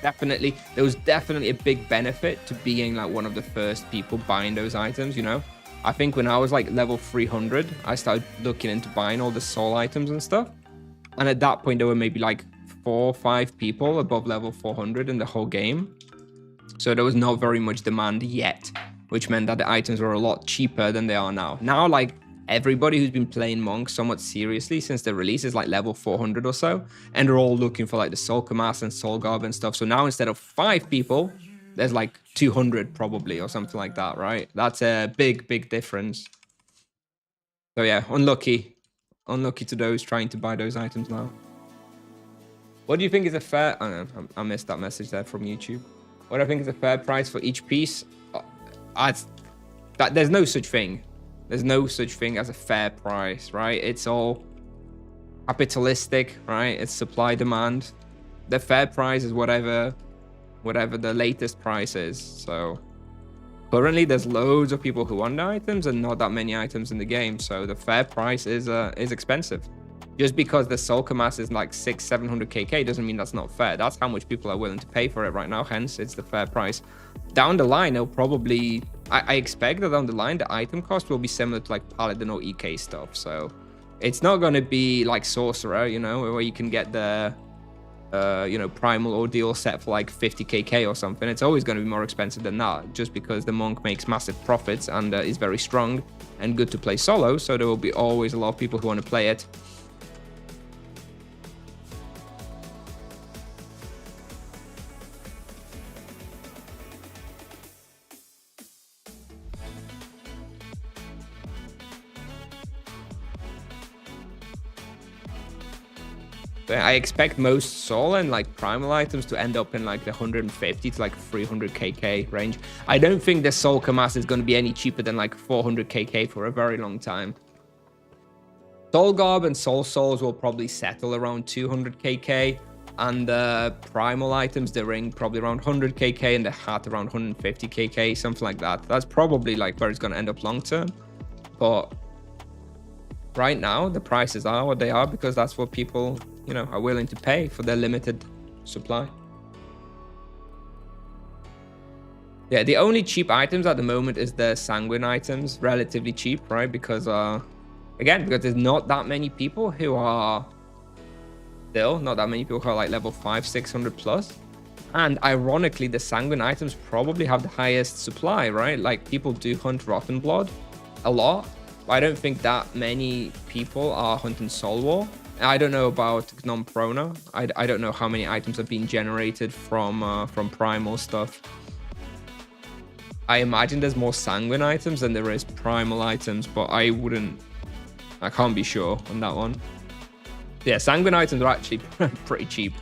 Definitely, there was definitely a big benefit to being like one of the first people buying those items, you know? I think when I was like level 300, I started looking into buying all the soul items and stuff. And at that point, there were maybe like 4 or 5 people above level 400 in the whole game. So there was not very much demand yet, which meant that the items were a lot cheaper than they are now. Now, like, everybody who's been playing Monk somewhat seriously since the release is like level 400 or so, and they're all looking for like the Soul Kamas and Soul Garb and stuff. So now instead of 5 people, there's like 200 probably or something like that, right? That's a big difference. So yeah, unlucky to those trying to buy those items now. What do you think is a fair... Oh, no, I missed that message there from YouTube. What do I think is a fair price for each piece? There's no such thing. There's no such thing as a fair price, right? It's all capitalistic, right? It's supply demand. The fair price is whatever the latest price is. So currently there's loads of people who want the items and not that many items in the game. So the fair price is expensive. Just because the Soul Kamas is like 600-700 KK doesn't mean that's not fair. That's how much people are willing to pay for it right now. Hence, it's the fair price. Down the line, it'll probably... I expect that down the line, the item cost will be similar to like Paladin or EK stuff. So it's not going to be like Sorcerer, you know, where you can get the, you know, Primal Ordeal set for like 50 KK or something. It's always going to be more expensive than that, just because the Monk makes massive profits and is very strong and good to play solo. So there will be always a lot of people who want to play it. I expect most soul and like primal items to end up in like the 150 to like 300 kk range. I don't think the soul Kamas is going to be any cheaper than like 400 kk for a very long time. Soul Garb and Soul Souls will probably settle around 200 kk, and the primal items, the ring, probably around 100 kk, and the hat around 150 kk, something like that. That's probably like where it's going to end up long term. But right now, the prices are what they are because that's what people, you know, are willing to pay for their limited supply. Yeah, the only cheap items at the moment is the sanguine items, relatively cheap, right? Because again, because there's not that many people who are not that many people who are like level 500, 600 plus. And ironically, the sanguine items probably have the highest supply, right? Like people do hunt rotten blood a lot. I don't think that many people are hunting Soul War. I don't know about Gnome Prona. I don't know how many items have been generated from primal stuff. I imagine there's more sanguine items than there is primal items, but I can't be sure on that one. Yeah, sanguine items are actually pretty cheap.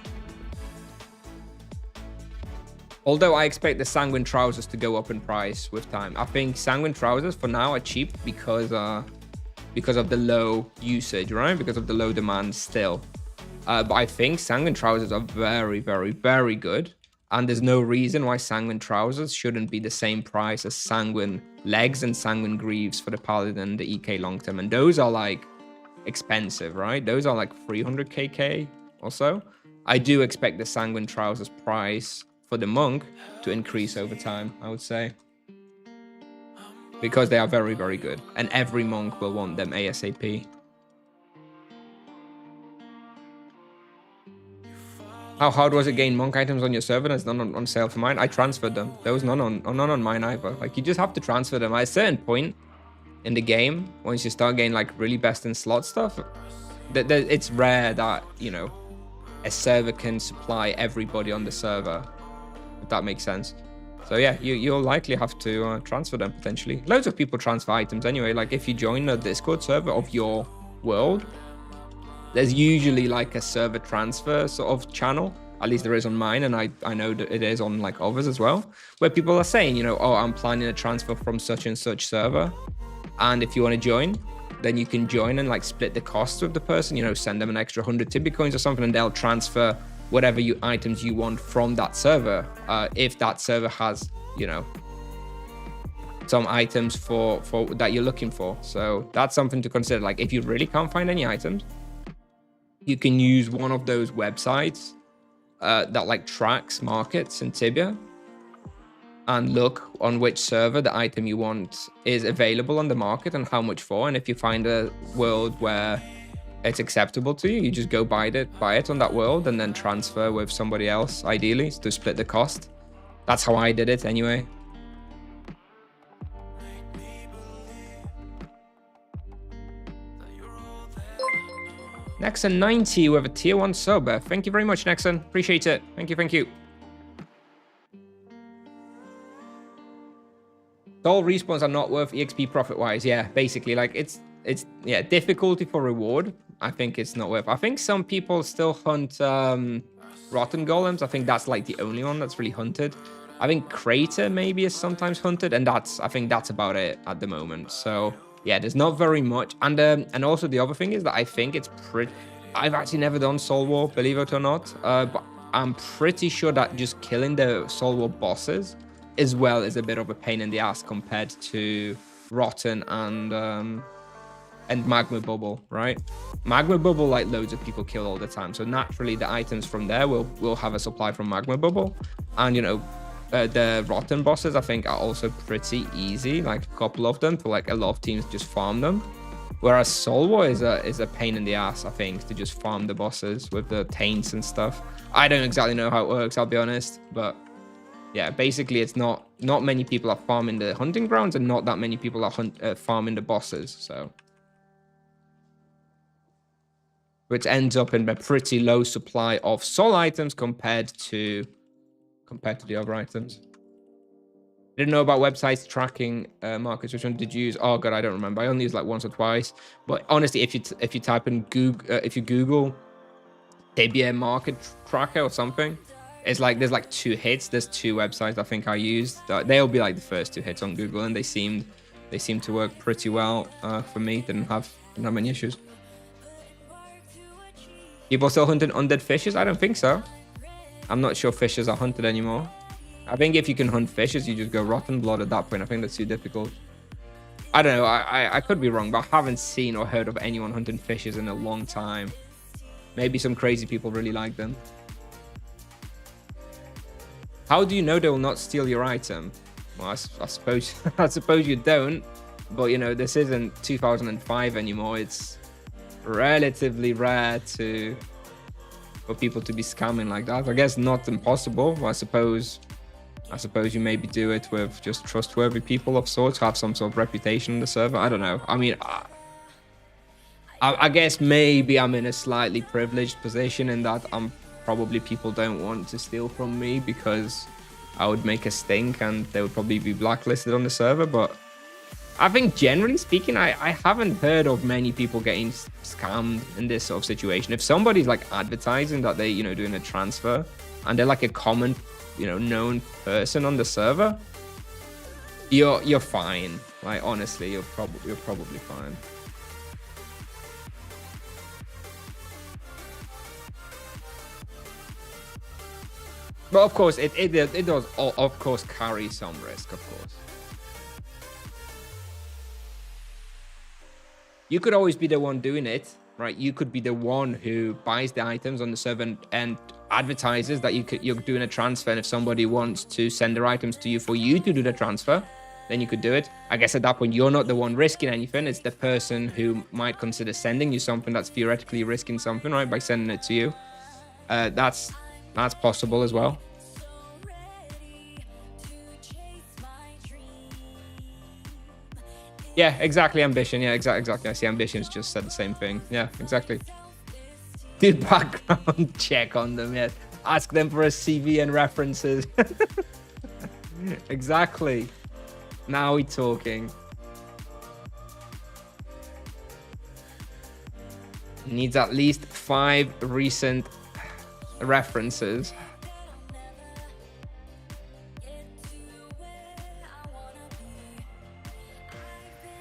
Although I expect the sanguine trousers to go up in price with time. I think sanguine trousers for now are cheap because of the low usage, right? Because of the low demand still. But I think sanguine trousers are very, very, very good. And there's no reason why sanguine trousers shouldn't be the same price as sanguine legs and sanguine greaves for the paladin and the EK long term. And those are like expensive, right? Those are like 300 kk or so. I do expect the sanguine trousers price for the monk to increase over time, I would say, because they are very, very good, and every monk will want them ASAP. How hard was it gain monk items on your server? There's none on sale for mine. I transferred them. There was none on mine either. Like, you just have to transfer them at a certain point in the game. Once you start getting like really best in slot stuff, it's rare that, you know, a server can supply everybody on the server, if that makes sense. So yeah, you'll likely have to transfer them potentially. Loads of people transfer items anyway. Like if you join the Discord server of your world, there's usually like a server transfer sort of channel. At least there is on mine, and I know that it is on like others as well, where people are saying, you know, oh, I'm planning a transfer from such and such server, and if you want to join, then you can join and like split the costs with the person, you know, send them an extra 100 Tibi coins or something, and they'll transfer whatever items you want from that server, if that server has, you know, some items for that you're looking for. So that's something to consider. Like if you really can't find any items, you can use one of those websites that like tracks markets in Tibia, and look on which server the item you want is available on the market and how much for. And if you find a world where it's acceptable to you, you just go buy it on that world and then transfer with somebody else, ideally, to split the cost. That's how I did it anyway. Nexon 90 with a tier 1 sub. Thank you very much, Nexon. Appreciate it. Thank you, thank you. All respawns are not worth EXP profit-wise. Yeah, basically, like it's yeah, difficulty for reward. I think it's not worth. I think some people still hunt rotten golems. I think that's like the only one that's really hunted. I think Crater maybe is sometimes hunted, and I think that's about it at the moment. So yeah, there's not very much. And also the other thing is that I think it's pretty. I've actually never done Soul War, believe it or not, but I'm pretty sure that just killing the Soul War bosses as well is a bit of a pain in the ass compared to Rotten and Magma Bubble, right? Magma Bubble, like loads of people kill all the time, so naturally the items from there will have a supply from Magma Bubble. And you know, the Rotten bosses I think are also pretty easy, like a couple of them, for like a lot of teams just farm them, whereas Soul War is a pain in the ass, I think, to just farm the bosses with the taints and stuff. I don't exactly know how it works, I'll be honest, but yeah, basically it's not many people are farming the hunting grounds, and not that many people are farming the bosses, so which ends up in a pretty low supply of soul items compared to the other items. I didn't know about websites tracking markets. Which one did you use? Oh god, I don't remember. I only used like once or twice. But honestly, if you type in Google, if you Google Tibia market tracker or something. It's like there's like 2 hits. There's 2 websites I think I used. They'll be like the first 2 hits on Google, and they seemed to work pretty well for me. Didn't have many issues. People still hunting undead fishes? I don't think so. I'm not sure fishes are hunted anymore. I think if you can hunt fishes, you just go rotten blood at that point. I think that's too difficult. I don't know. I could be wrong, but I haven't seen or heard of anyone hunting fishes in a long time. Maybe some crazy people really like them. How do you know they will not steal your item? Well, I suppose I suppose you don't. But you know, this isn't 2005 anymore. It's relatively rare for people to be scamming like that. I guess not impossible. I suppose you maybe do it with just trustworthy people of sorts, have some sort of reputation on the server. I don't know. I mean, I guess maybe I'm in a slightly privileged position in that probably people don't want to steal from me because I would make a stink and they would probably be blacklisted on the server. But I think generally speaking, I haven't heard of many people getting scammed in this sort of situation. If somebody's like advertising that they, doing a transfer and they're like a common, known person on the server, you're fine. Like honestly, you're probably fine. But of course, it does of course carry some risk, of course. You could always be the one doing it, right? You could be the one who buys the items on the server and advertises that you're doing a transfer. And if somebody wants to send their items to you for you to do the transfer, then you could do it. I guess at that point, you're not the one risking anything. It's the person who might consider sending you something that's theoretically risking something, right? By sending it to you. That's possible as well. Yeah, exactly. Ambition. Yeah, exactly. I see Ambitions just said the same thing. Yeah, exactly. Do background check on them. Yeah, ask them for a CV and references. Exactly. Now we're talking. Needs at least 5 recent references.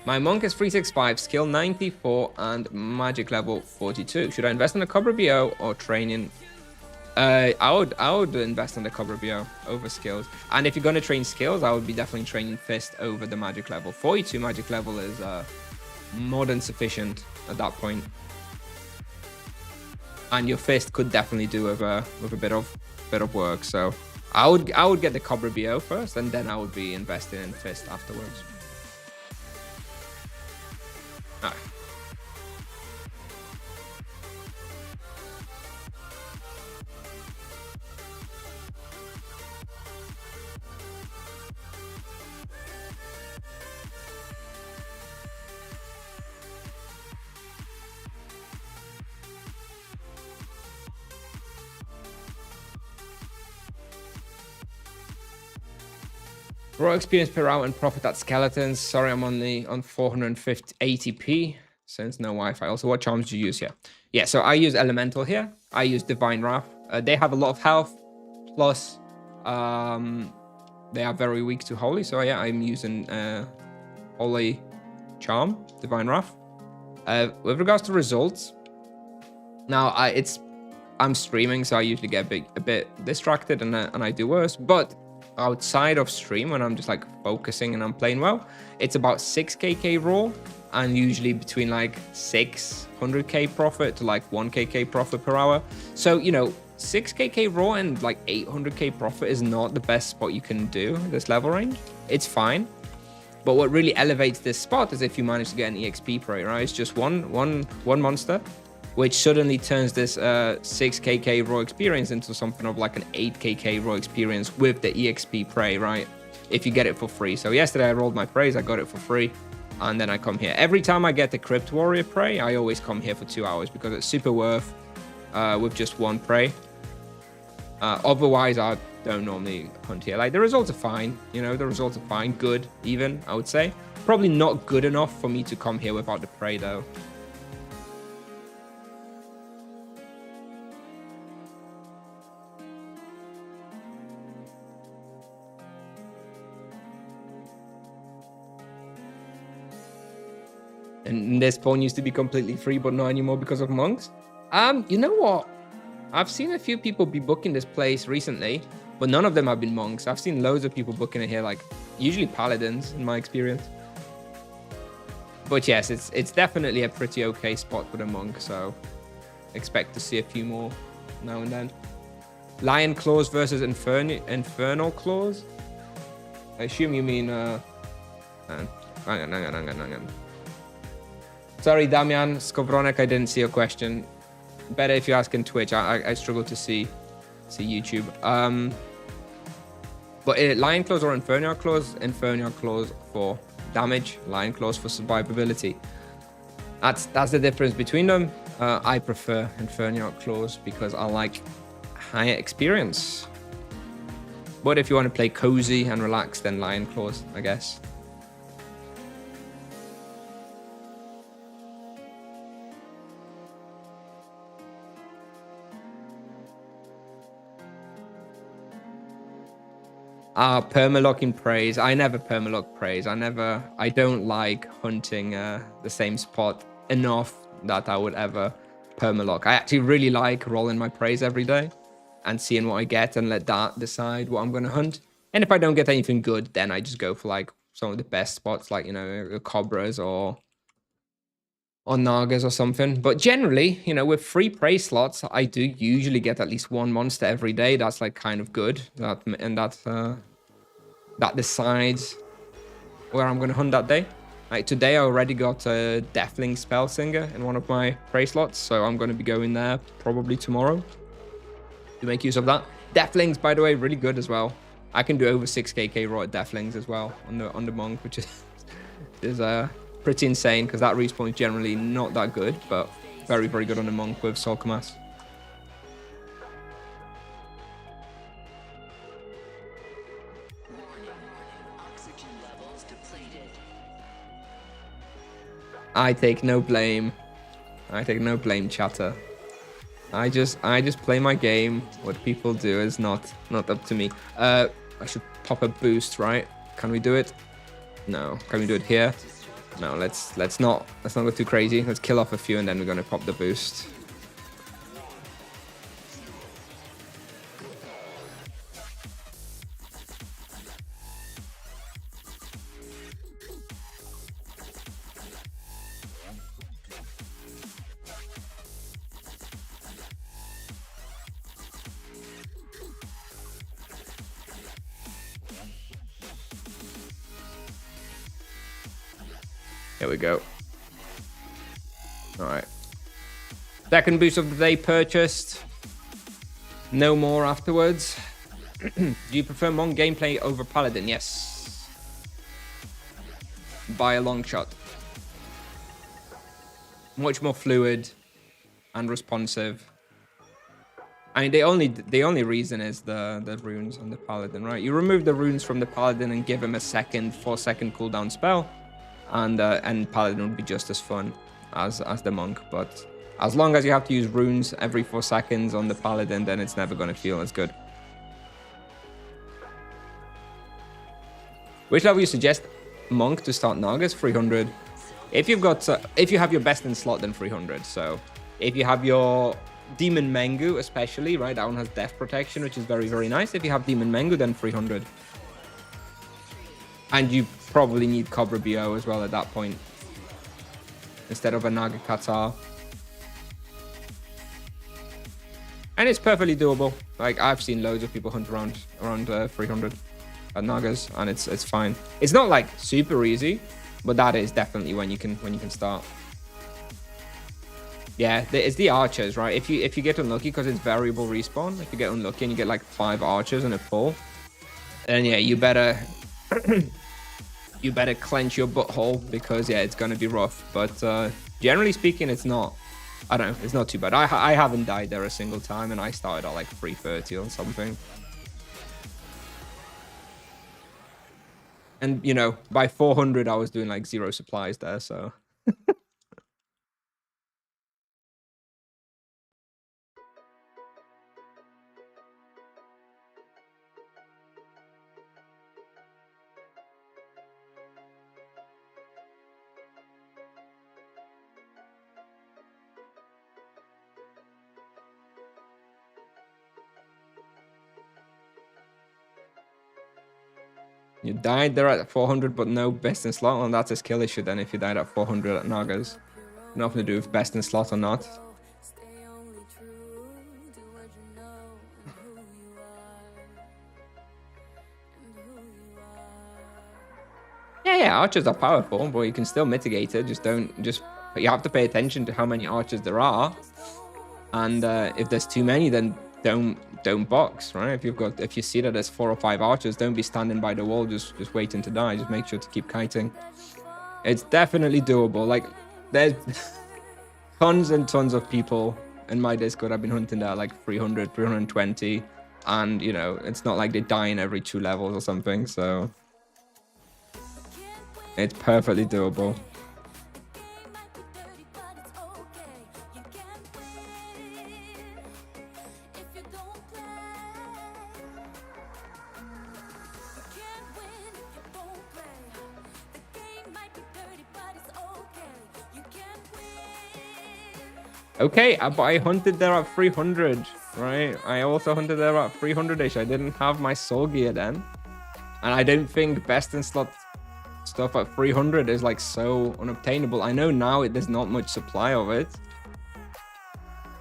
My monk is 365, skill 94, and magic level 42. Should I invest in a Cobra BO or training? I would invest in the Cobra BO over skills. And if you're going to train skills, I would be definitely training fist over the magic level. 42 magic level is more than sufficient at that point. And your fist could definitely do with a bit of work. So I would get the Cobra BO first, and then I would be investing in fist afterwards. Raw experience per hour and profit at skeletons. Sorry, I'm on 480p since no Wi-Fi. Also, what charms do you use here? Yeah, so I use Elemental here. I use Divine Wrath. They have a lot of health, plus they are very weak to Holy. So yeah, I'm using Holy Charm, Divine Wrath. With regards to results, now I'm streaming, so I usually get a bit distracted and I do worse. But outside of stream, when I'm just like focusing and I'm playing well, it's about 6kk raw and usually between like 600k profit to like 1kk profit per hour. So 6kk raw and like 800k profit is not the best spot you can do this level range. It's fine, but what really elevates this spot is if you manage to get an exp prey, right? It's just one monster, which suddenly turns this 6kk raw experience into something of like an 8kk raw experience with the exp prey, right? If you get it for free. So yesterday I rolled my praise, I got it for free, and then I come here. Every time I get the Crypt Warrior prey, I always come here for 2 hours because it's super worth with just one prey. Otherwise, I don't normally hunt here. Like, the results are fine, the results are fine, good, even, I would say. Probably not good enough for me to come here without the prey, though. And this spawn used to be completely free, but not anymore because of monks. You know what? I've seen a few people be booking this place recently, but none of them have been monks. I've seen loads of people booking it here, like usually paladins in my experience. But yes, it's definitely a pretty okay spot with a monk, so expect to see a few more now and then. Lion Claws versus Infernal Claws? I assume you mean, hang on. Sorry, Damian Skowronek, I didn't see your question. Better if you ask in Twitch. I struggle to see YouTube. But Lion Claws or Infernal Claws? Infernal Claws for damage, Lion Claws for survivability. That's the difference between them. I prefer Infernal Claws because I like higher experience. But if you want to play cozy and relax, then Lion Claws, I guess. Permalock in praise. I never permalock praise. I don't like hunting the same spot enough that I would ever permalock. I actually really like rolling my praise every day and seeing what I get and let that decide what I'm going to hunt. And if I don't get anything good, then I just go for like some of the best spots, like, you know, cobras or Nagas or something. But generally, you know, with free praise slots, I do usually get at least one monster every day. That's like kind of good. That decides where I'm going to hunt that day. Like today, I already got a Deathling Spellsinger in one of my praise slots, so I'm going to be going there probably tomorrow to make use of that. Deathlings, by the way, really good as well. I can do over 6kk raw at Deathlings as well on the monk, which is pretty insane because that respawn is generally not that good, but very, very good on the monk with Soul Kamass. I take no blame. I take no blame, chatter. I just play my game. What people do is not up to me. I should pop a boost, right? Can we do it? No. Can we do it here? No. Let's not go too crazy. Let's kill off a few and then we're gonna pop the boost. Here we go. All right. Second boost of the day purchased. No more afterwards. Do you prefer Monk gameplay over Paladin? Yes. By a long shot. Much more fluid and responsive. I mean, the only reason is the runes on the Paladin, right? You remove the runes from the Paladin and give him a 4-second cooldown spell. And Paladin would be just as fun as the monk, but as long as you have to use runes every 4 seconds on the Paladin, then it's never going to feel as good. Which level you suggest monk to start Nagas? 300. If you have your best in slot, then 300. So if you have your Demon Mengu, especially, right, that one has death protection, which is very, very nice. If you have Demon Mengu, then 300. And you probably need Cobra BO as well at that point, instead of a Naga Katar. And it's perfectly doable. Like, I've seen loads of people hunt around 300 at Nagas, and it's fine. It's not like super easy, but that is definitely when you can start. Yeah, it's the archers, right? If you get unlucky, because it's variable respawn, if you get unlucky and you get like 5 archers in a pull, then yeah, you better you better clench your butthole, because yeah, it's gonna be rough. But generally speaking, it's not. I don't know, it's not too bad. I haven't died there a single time, and I started at like 330 or something. And you know, by 400, I was doing like 0 supplies there, so. You died there at 400, but no best in slot. Well, that's a skill issue then if you died at 400 at Nagas. Nothing to do with best in slot or not. Yeah, archers are powerful, but you can still mitigate it. You have to pay attention to how many archers there are. And if there's too many, then don't box, right? If you see that there's 4 or 5 archers, don't be standing by the wall just waiting to die. Just make sure to keep kiting. It's definitely doable. Like, there's tons and tons of people in my Discord. I've been hunting there like 300, 320, and you know, it's not like they die in every 2 levels or something, so it's perfectly doable. Okay, but I hunted there at 300, right? I also hunted there at 300-ish. I didn't have my soul gear then. And I don't think best in slot stuff at 300 is like so unobtainable. I know now there's not much supply of it,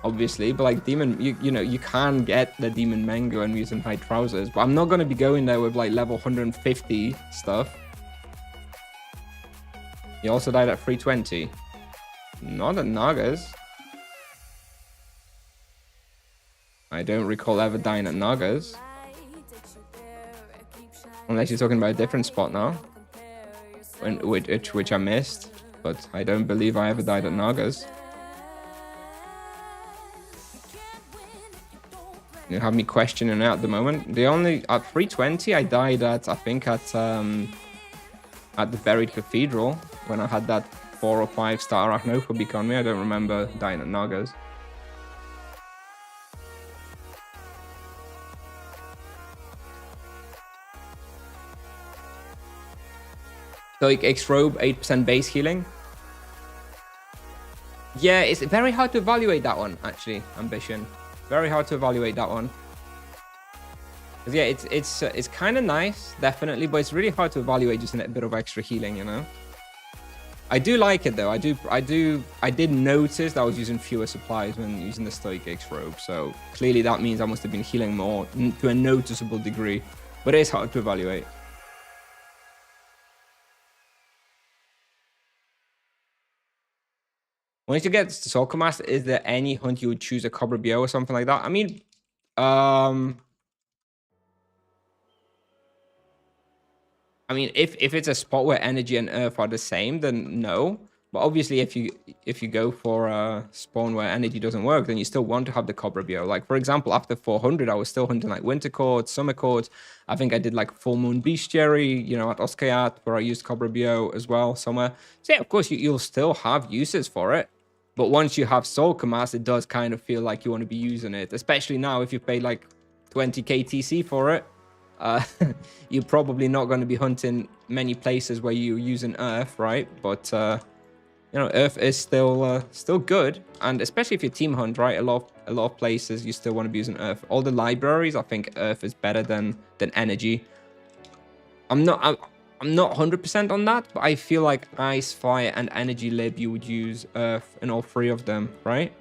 obviously, but like demon, you know, you can get the demon mango and using high trousers, but I'm not going to be going there with like level 150 stuff. He also died at 320. Not at Nagas. I don't recall ever dying at Nagas. Unless you're talking about a different spot now. Which I missed. But I don't believe I ever died at Nagas. You have me questioning it at the moment. At 320 I died at, I think at the Buried Cathedral. When I had that 4 or 5 star Arachnophobia on me. I don't remember dying at Nagas. Like X-Robe, 8% base healing. Yeah, it's very hard to evaluate that one, actually, Ambition. Very hard to evaluate that one. Yeah, it's kind of nice, definitely, but it's really hard to evaluate just a bit of extra healing, you know? I do like it, though. I did notice that I was using fewer supplies when using the Stoic X-Robe, so clearly that means I must have been healing more to a noticeable degree, but it is hard to evaluate. Once you get to Soulcom Master, is there any hunt you would choose a Cobra BO or something like that? I mean, if it's a spot where energy and earth are the same, then no. But obviously, if you go for a spawn where energy doesn't work, then you still want to have the Cobra BO. Like, for example, after 400, I was still hunting like Winter Court, Summer Court. I think I did like Full Moon Bestiary, you know, at Oskayat, where I used Cobra BO as well somewhere. So yeah, of course, you'll still have uses for it. But once you have Soulcom Master, it does kind of feel like you want to be using it. Especially now, if you paid like 20k TC for it. You're probably not going to be hunting many places where you're using Earth, right? But you know, Earth is still good, and especially if you team hunt, right? A lot of places you still want to be using Earth. All the libraries, I think Earth is better than energy. I'm not 100% on that, but I feel like Ice, Fire, and Energy Lib you would use Earth in all 3 of them, right?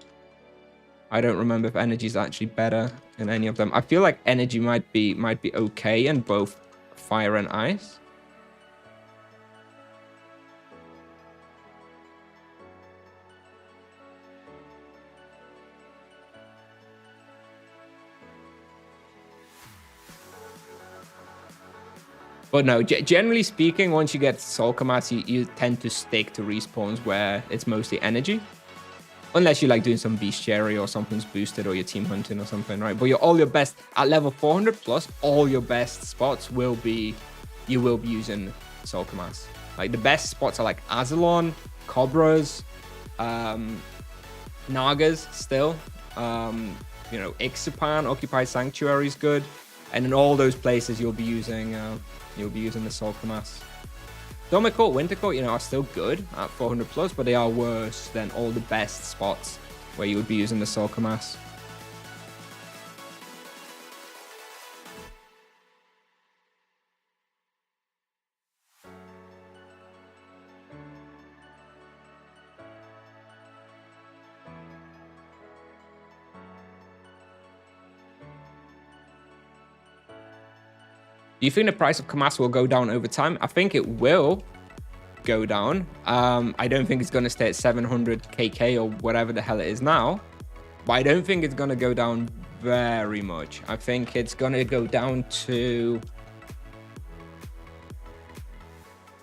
I don't remember if energy is actually better in any of them. I feel like energy might be okay in both fire and ice. But no, generally speaking, once you get Soulcom Master, you tend to stick to respawns where it's mostly energy. Unless you like doing some bestiary or something's boosted or you're team hunting or something, right? But all your best, at level 400 plus, all your best spots will be, you will be using Soulcom Master. Like the best spots are like Azalon, Cobras, Nagas still. You know, Ixapan, Occupied Sanctuary is good. And in all those places you'll be using the Soulcom Master. Summer Court, Winter Court, you know, are still good at 400 plus, but they are worse than all the best spots where you would be using the Soulcom Master. Do you think the price of Kamas will go down over time? I think it will go down. I don't think it's going to stay at 700 KK or whatever the hell it is now. But I don't think it's going to go down very much. I think it's going to go down to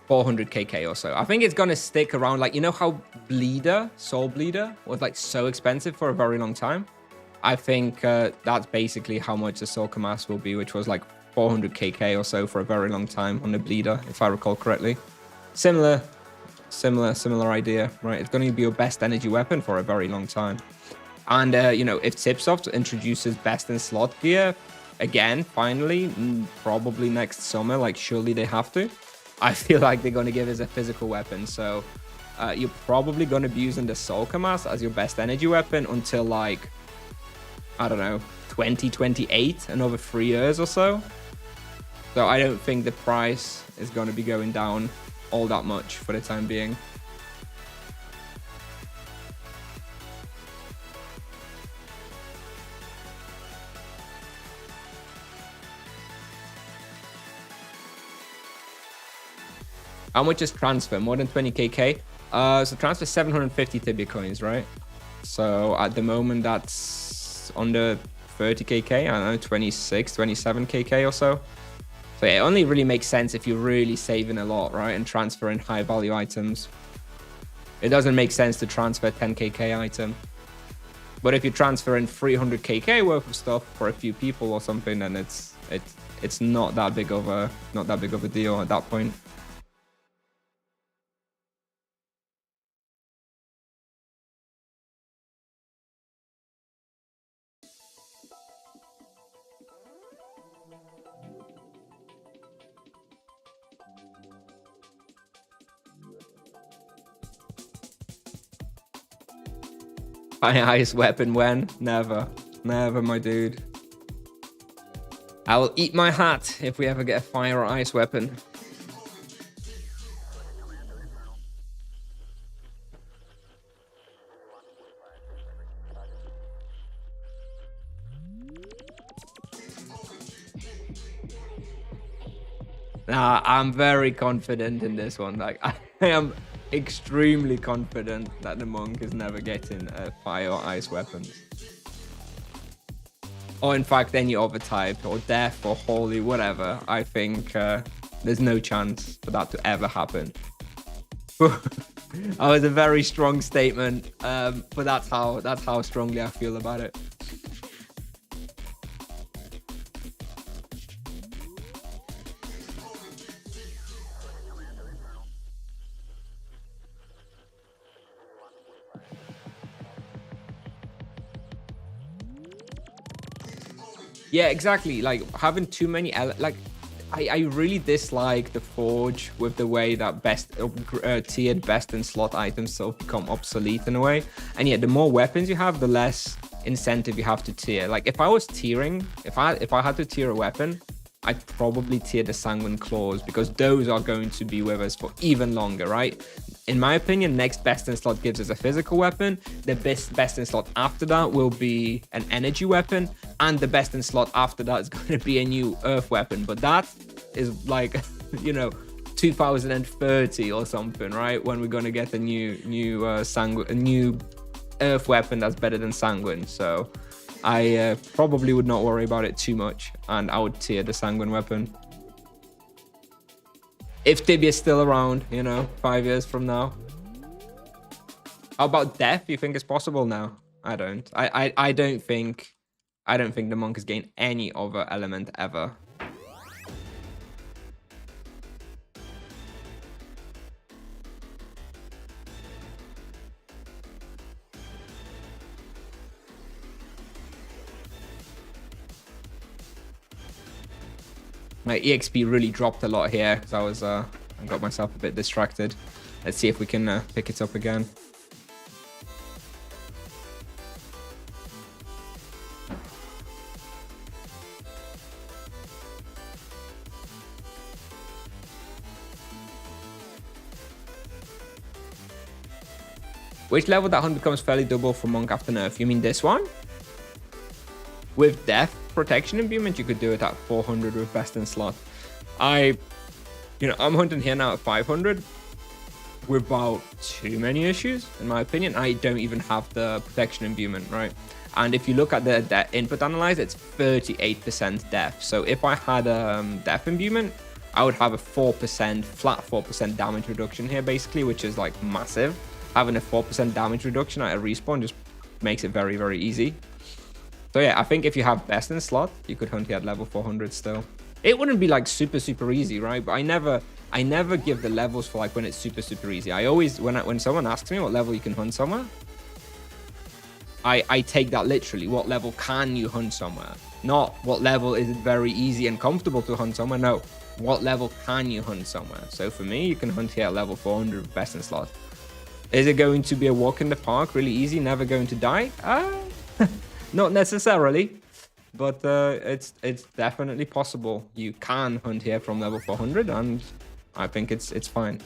400 KK or so. I think it's going to stick around, like, you know how Soul Bleeder was like so expensive for a very long time? I think that's basically how much the Soul Kamas will be, which was like 400 KK or so for a very long time on the Bleeder, if I recall correctly. Similar idea, right? It's going to be your best energy weapon for a very long time. And, you know, if Tipsoft introduces best in slot gear, again, finally, probably next summer, like, surely they have to. I feel like they're going to give us a physical weapon. So you're probably going to be using the Soul Kamas as your best energy weapon until, like, I don't know, 2028, another 3 years or so. So I don't think the price is going to be going down all that much for the time being. How much is transfer? More than 20 KK? So transfer 750 Tibia coins, right? So at the moment, that's under 30 KK. I don't know, 26, 27 KK or so. So it only really makes sense if you're really saving a lot, right? And transferring high value items. It doesn't make sense to transfer 10 KK item. But if you're transferring 300 KK worth of stuff for a few people or something, then it's not that big of a deal at that point. My highest weapon when? Never. Never, my dude. I will eat my hat if we ever get a fire or ice weapon. Nah, I'm very confident in this one. Like, I am extremely confident that the monk is never getting a fire or ice weapons. Or in fact, any other type, or death, or holy, whatever. I think there's no chance for that to ever happen. That was a very strong statement, but that's how strongly I feel about it. Yeah, exactly. Like having too many, I really dislike the Forge with the way that tiered best in slot items sort of become obsolete in a way. And yeah, the more weapons you have, the less incentive you have to tier. Like if I was tiering, if I had to tier a weapon, I'd probably tier the Sanguine Claws because those are going to be with us for even longer, right? In my opinion, next best in slot gives us a physical weapon. The best in slot after that will be an energy weapon, and the best in slot after that is going to be a new earth weapon. But that is like, you know, 2030 or something, right? When we're going to get a new earth weapon that's better than Sanguine. So I probably would not worry about it too much, and I would tier the Sanguine weapon. If Tibia's still around, you know, 5 years from now. How about death? You think it's possible now? I don't. I don't think the monk has gained any other element ever. My EXP really dropped a lot here because I got myself a bit distracted. Let's see if we can pick it up again. Which level that hunt becomes fairly double for monk after nerf? You mean this one? With death protection imbuement, you could do it at 400 with best in slot. I'm hunting here now at 500 without too many issues, in my opinion. I don't even have the protection imbuement, right? And if you look at the input analyzer, it's 38% def. So if I had def imbuement, I would have a 4%, flat 4% damage reduction here, basically, which is like massive. Having a 4% damage reduction at a respawn just makes it very, very easy. So yeah, I think if you have best in slot, you could hunt here at level 400 still. It wouldn't be like super, super easy, right? But I never give the levels for like when it's super, super easy. I always, when someone asks me what level you can hunt somewhere, I take that literally. What level can you hunt somewhere? Not what level is it very easy and comfortable to hunt somewhere. No, what level can you hunt somewhere? So for me, you can hunt here at level 400 with best in slot. Is it going to be a walk in the park, really easy, never going to die? Not necessarily, but it's definitely possible. You can hunt here from level 400, and I think it's fine.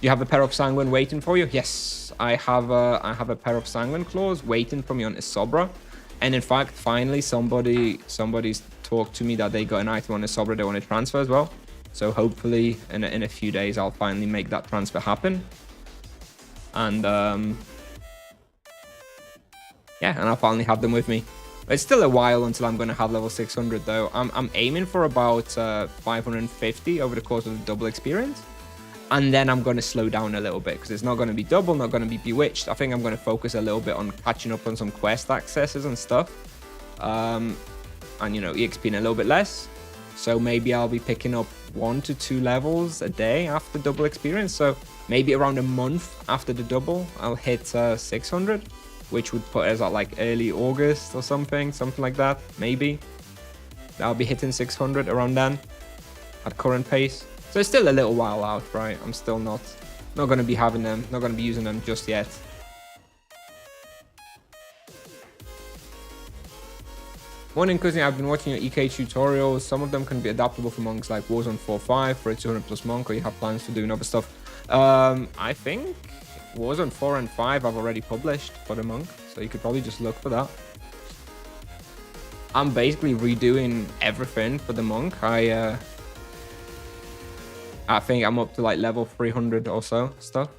You have a pair of Sanguine waiting for you? Yes, I have a pair of Sanguine claws waiting for me on Isobra. And in fact, finally somebody's talked to me that they got an item on Isobra they want to transfer as well. So hopefully in a few days I'll finally make that transfer happen. And yeah, and I'll finally have them with me. It's still a while until I'm going to have level 600 though. I'm aiming for about 550 over the course of the double experience. And then I'm going to slow down a little bit because it's not going to be double, not going to be bewitched. I think I'm going to focus a little bit on catching up on some quest accesses and stuff. And, you know, EXPing a little bit less. So maybe I'll be picking up 1 to 2 levels a day after double experience. So maybe around a month after the double, I'll hit 600, which would put us at like early August or something like that. Maybe I'll be hitting 600 around then at current pace. So it's still a little while out, right? I'm still not going to be having them, not going to be using them just yet. Morning, Kusnier. I've been watching your EK tutorials. Some of them can be adaptable for monks like Warzone 4-5 for a 200 plus monk, or you have plans to do other stuff. I think Warzone 4 and 5 I've already published for the monk, so you could probably just look for that. I'm basically redoing everything for the monk. I think I'm up to like level 300 or so stuff.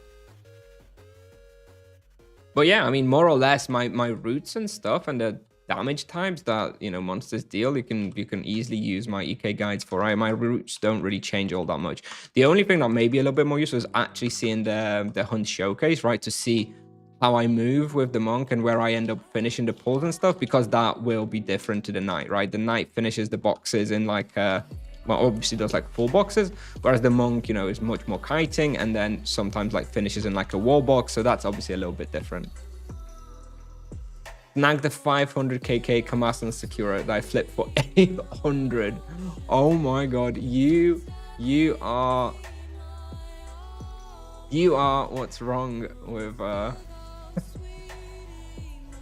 But yeah, I mean, more or less my routes and stuff and the damage types that, you know, monsters deal, you can easily use my EK guides for, right? My routes don't really change all that much. The only thing that may be a little bit more useful is actually seeing the hunt showcase, right? To see how I move with the monk and where I end up finishing the pulls and stuff, because that will be different to the knight, right? The knight finishes the boxes in like well, obviously does like full boxes, whereas the monk, you know, is much more kiting and then sometimes like finishes in like a wall box. So that's obviously a little bit different. Snag the 500 KK Kamas and Sakura that I flipped for 800. Oh my god, you are what's wrong with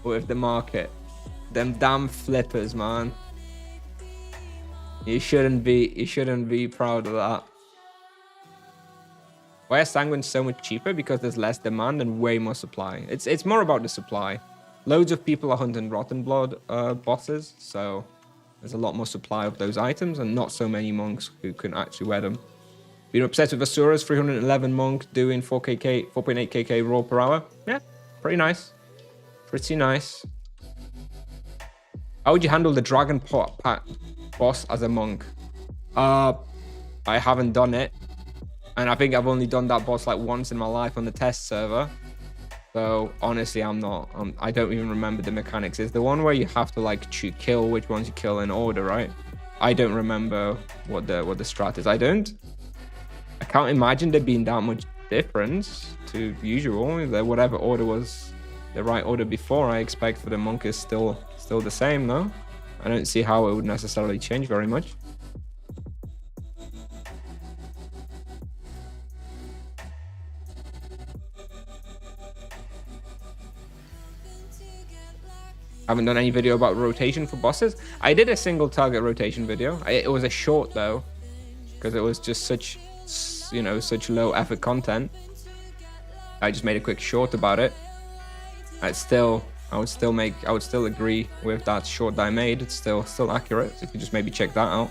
with the market. Them damn flippers, man. You shouldn't be proud of that. Why is Sanguine so much cheaper? Because there's less demand and way more supply. It's more about the supply. Loads of people are hunting Rotten Blood bosses, so there's a lot more supply of those items and not so many monks who can actually wear them. Been obsessed with Asura's 311 monk doing 4.8 kk raw per hour. Yeah, pretty nice. Pretty nice. How would you handle the Dragon Pot Pack boss as a monk? I haven't done it, and I think I've only done that boss like once in my life on the test server. So honestly, I don't even remember the mechanics. It's the one where you have to like kill which ones you kill in order, right? I don't remember what the strat is. I can't imagine there being that much difference to usual. Whatever order was the right order before, I expect for the monk is still the same, no? I don't see how it would necessarily change very much. Haven't done any video about rotation for bosses. I did a single target rotation video. It was a short though, because it was just such low effort content. I just made a quick short about it. I would still agree with that short that I made. It's still accurate. So you could just maybe check that out.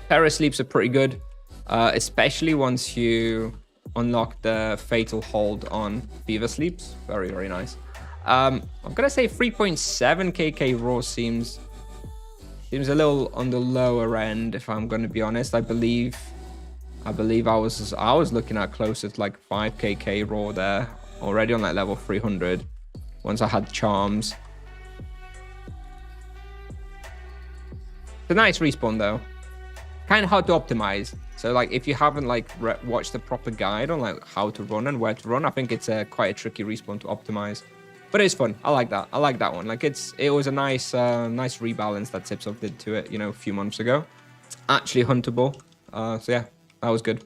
Terror sleeps are pretty good, especially once you unlock the fatal hold on fever sleeps. Very, very nice. I'm gonna say 3.7 kk raw seems a little on the lower end, if I'm gonna be honest. I believe I was looking at closer to like 5 kk raw there already on like level 300 once I had charms. It's a nice respawn though. Kind of hard to optimize. So like if you haven't like watched the proper guide on like how to run and where to run, I think it's quite a tricky respawn to optimize. But it's fun. I like that. I like that one. Like it was a nice rebalance that Tipsoft did to it, you know, a few months ago. It's actually huntable. So yeah, that was good.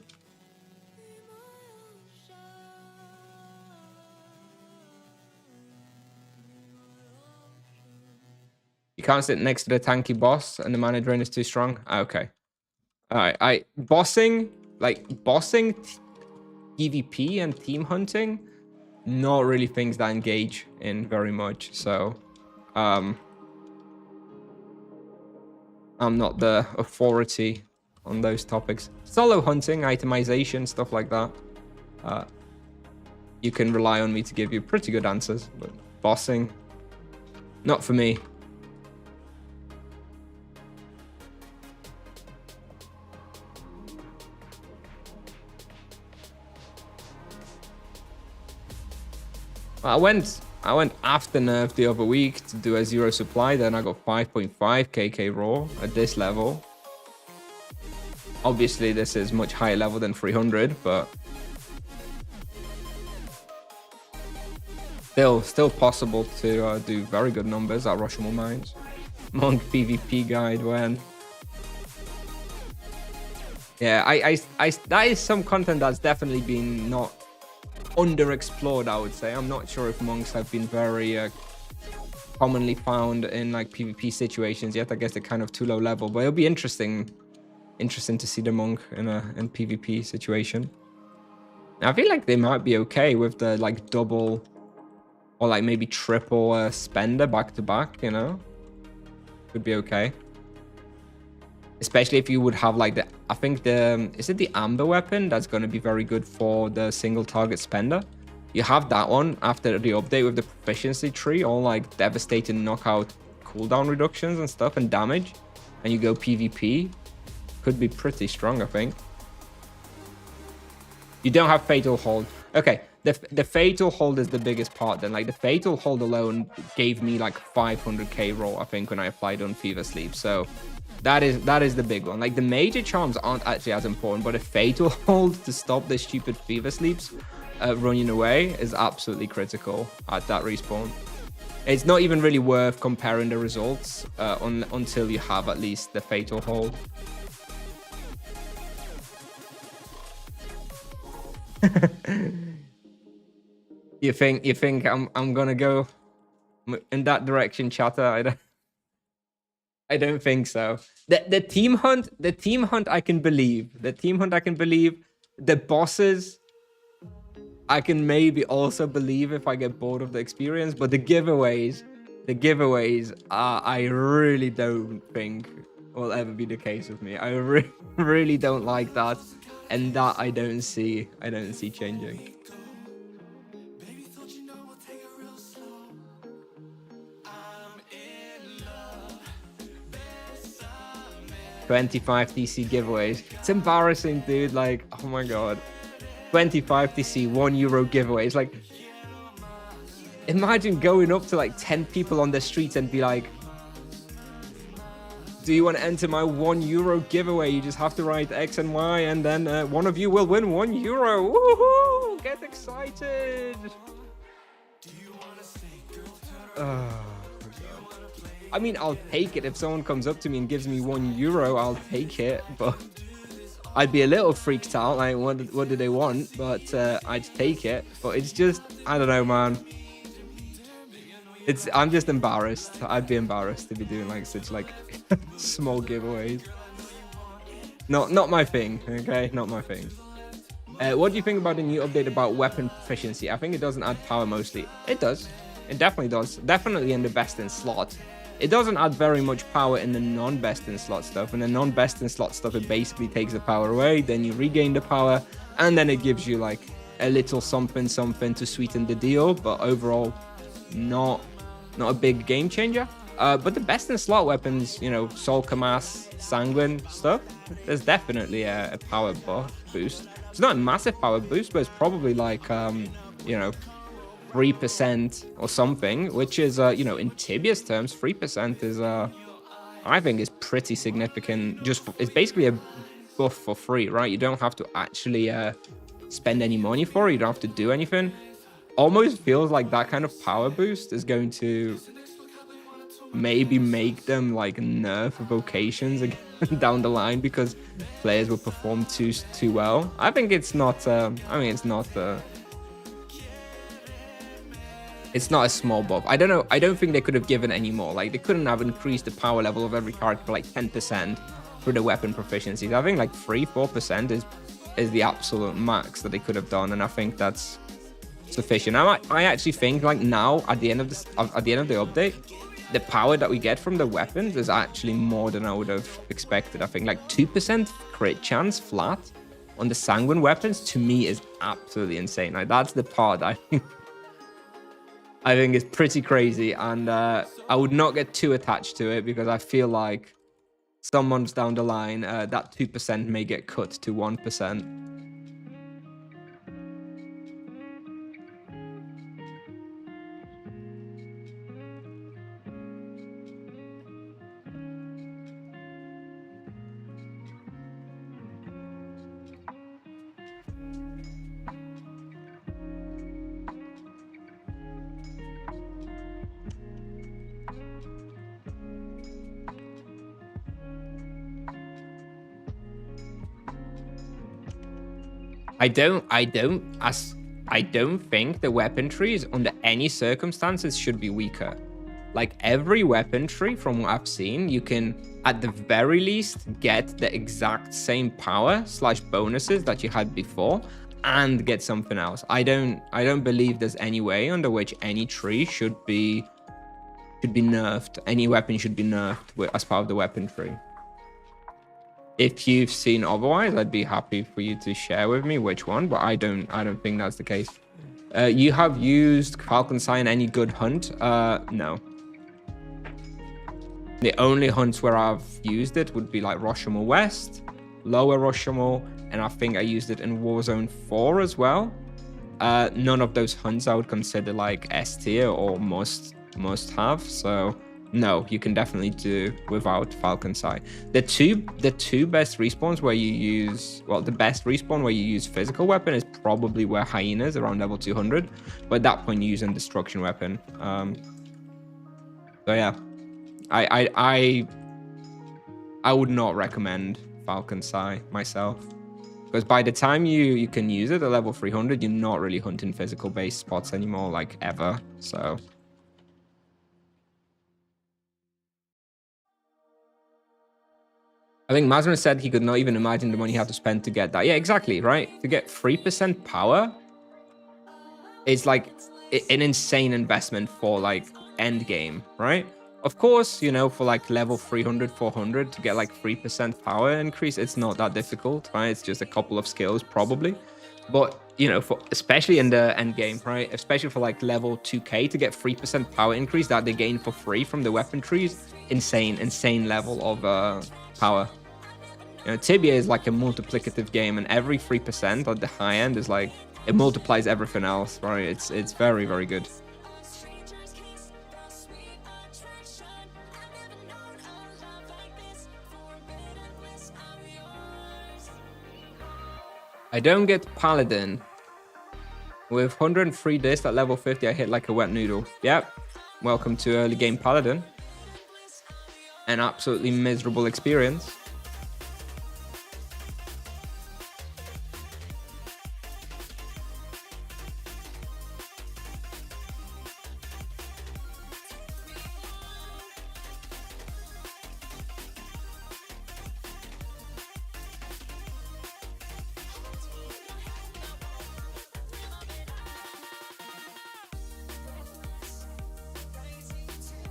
You can't sit next to the tanky boss and the mana drain is too strong. Okay. All right. Bossing PvP and team hunting, not really things that engage in very much. So, I'm not the authority on those topics. Solo hunting, itemization, stuff like that. You can rely on me to give you pretty good answers, but bossing, not for me. I went after nerf the other week to do a 0 supply, then I got 5.5 kk raw at this level. Obviously this is much higher level than 300, but still possible to do very good numbers at Rushmore Mines. Monk PvP guide when. Yeah, that is some content that's definitely been not underexplored, I would say. I'm not sure if monks have been very commonly found in like PvP situations yet. I guess they're kind of too low level, but it'll be interesting to see the monk in PvP situation. I feel like they might be okay with the like double or like maybe triple spender back to back, you know? Could be okay. Especially if you would have like I think is it the amber weapon that's going to be very good for the single target spender? You have that one after the update with the proficiency tree, all like devastating knockout cooldown reductions and stuff and damage, and you go PvP. Could be pretty strong, I think. You don't have fatal hold. Okay, the fatal hold is the biggest part then. Like the fatal hold alone gave me like 500k roll, I think, when I applied on fever sleep. So that is the big one. Like the major charms aren't actually as important, but a fatal hold to stop the stupid fever sleeps running away is absolutely critical at that respawn. It's not even really worth comparing the results until you have at least the fatal hold. You think I'm gonna go in that direction, chatter? I don't think so. The team hunt I can believe. The bosses I can maybe also believe if I get bored of the experience, but the giveaways I really don't think will ever be the case with me. I really don't like that, and that I don't see changing. 25 DC giveaways. It's embarrassing, dude. Like, oh my god. 25 DC, €1 giveaways. Like, imagine going up to like 10 people on the streets and be like, do you want to enter my €1 giveaway? You just have to write X and Y, and then one of you will win €1. Woohoo! Get excited! I mean, I'll take it if someone comes up to me and gives me €1. I'll take it, but I'd be a little freaked out. Like, what do they want? But I'd take it. But it's just, I don't know, man. I'm just embarrassed. I'd be embarrassed to be doing like such like small giveaways. Not my thing. Okay, not my thing. What do you think about the new update about weapon proficiency? I think it doesn't add power mostly. It does. It definitely does. Definitely in the best in slot. It doesn't add very much power in the non-best in slot stuff. In the non-best in slot stuff, it basically takes the power away, then you regain the power, and then it gives you like a little something to sweeten the deal. But overall, not a big game changer. But the best in slot weapons, you know, Soul Kamas, Sanguine stuff, there's definitely a power boost. It's not a massive power boost, but it's probably like you know, 3% or something, which is, you know, in Tibia's terms, 3% is, I think is pretty significant. It's basically a buff for free, right? You don't have to actually spend any money for it. You don't have to do anything. Almost feels like that kind of power boost is going to maybe make them like nerf vocations again down the line because players will perform too well. I think it's not, it's not a small buff. I don't know. I don't think they could have given any more. Like, they couldn't have increased the power level of every character for like 10% for the weapon proficiencies. I think like 3-4% is the absolute max that they could have done, and I think that's sufficient. I actually think like now at the end of the update, the power that we get from the weapons is actually more than I would have expected. I think like 2% crit chance flat on the Sanguine weapons to me is absolutely insane. Like, that's the part I think it's pretty crazy, and I would not get too attached to it because I feel like some months down the line, that 2% may get cut to 1%. I don't think the weapon trees under any circumstances should be weaker. Like, every weapon tree from what I've seen, you can at the very least get the exact same power / bonuses that you had before and get something else. I don't believe there's any way under which any tree should be nerfed. Any weapon should be nerfed as part of the weapon tree. If you've seen otherwise, I'd be happy for you to share with me which one, but I don't think that's the case. You have used Falcon Sign any good hunt? No. The only hunts where I've used it would be like Rashomon West, Lower Rashomon, and I think I used it in Warzone 4 as well. None of those hunts I would consider like S tier or must have, so no, you can definitely do without Falcon Sight. The two best respawns where you use, well, the best respawn where you use physical weapon is probably where Hyenas around level 200, but at that point you're using destruction weapon. So yeah, I would not recommend Falcon Sight myself, because by the time you can use it at level 300, you're not really hunting physical based spots anymore, like ever. So I think Mazrin said he could not even imagine the money you have to spend to get that. Yeah, exactly, right? To get 3% power, it's like an insane investment for like end game, right? Of course, you know, for like level 300, 400 to get like 3% power increase, it's not that difficult, right? It's just a couple of skills probably. But, you know, for especially in the end game, right? Especially for like level 2k to get 3% power increase that they gain for free from the weapon trees, insane level of power. You know, Tibia is like a multiplicative game, and every 3% at the high end is like, it multiplies everything else, right? It's very, very good. I don't get Paladin. With 103 disc at level 50, I hit like a wet noodle. Yep. Welcome to early game Paladin. An absolutely miserable experience.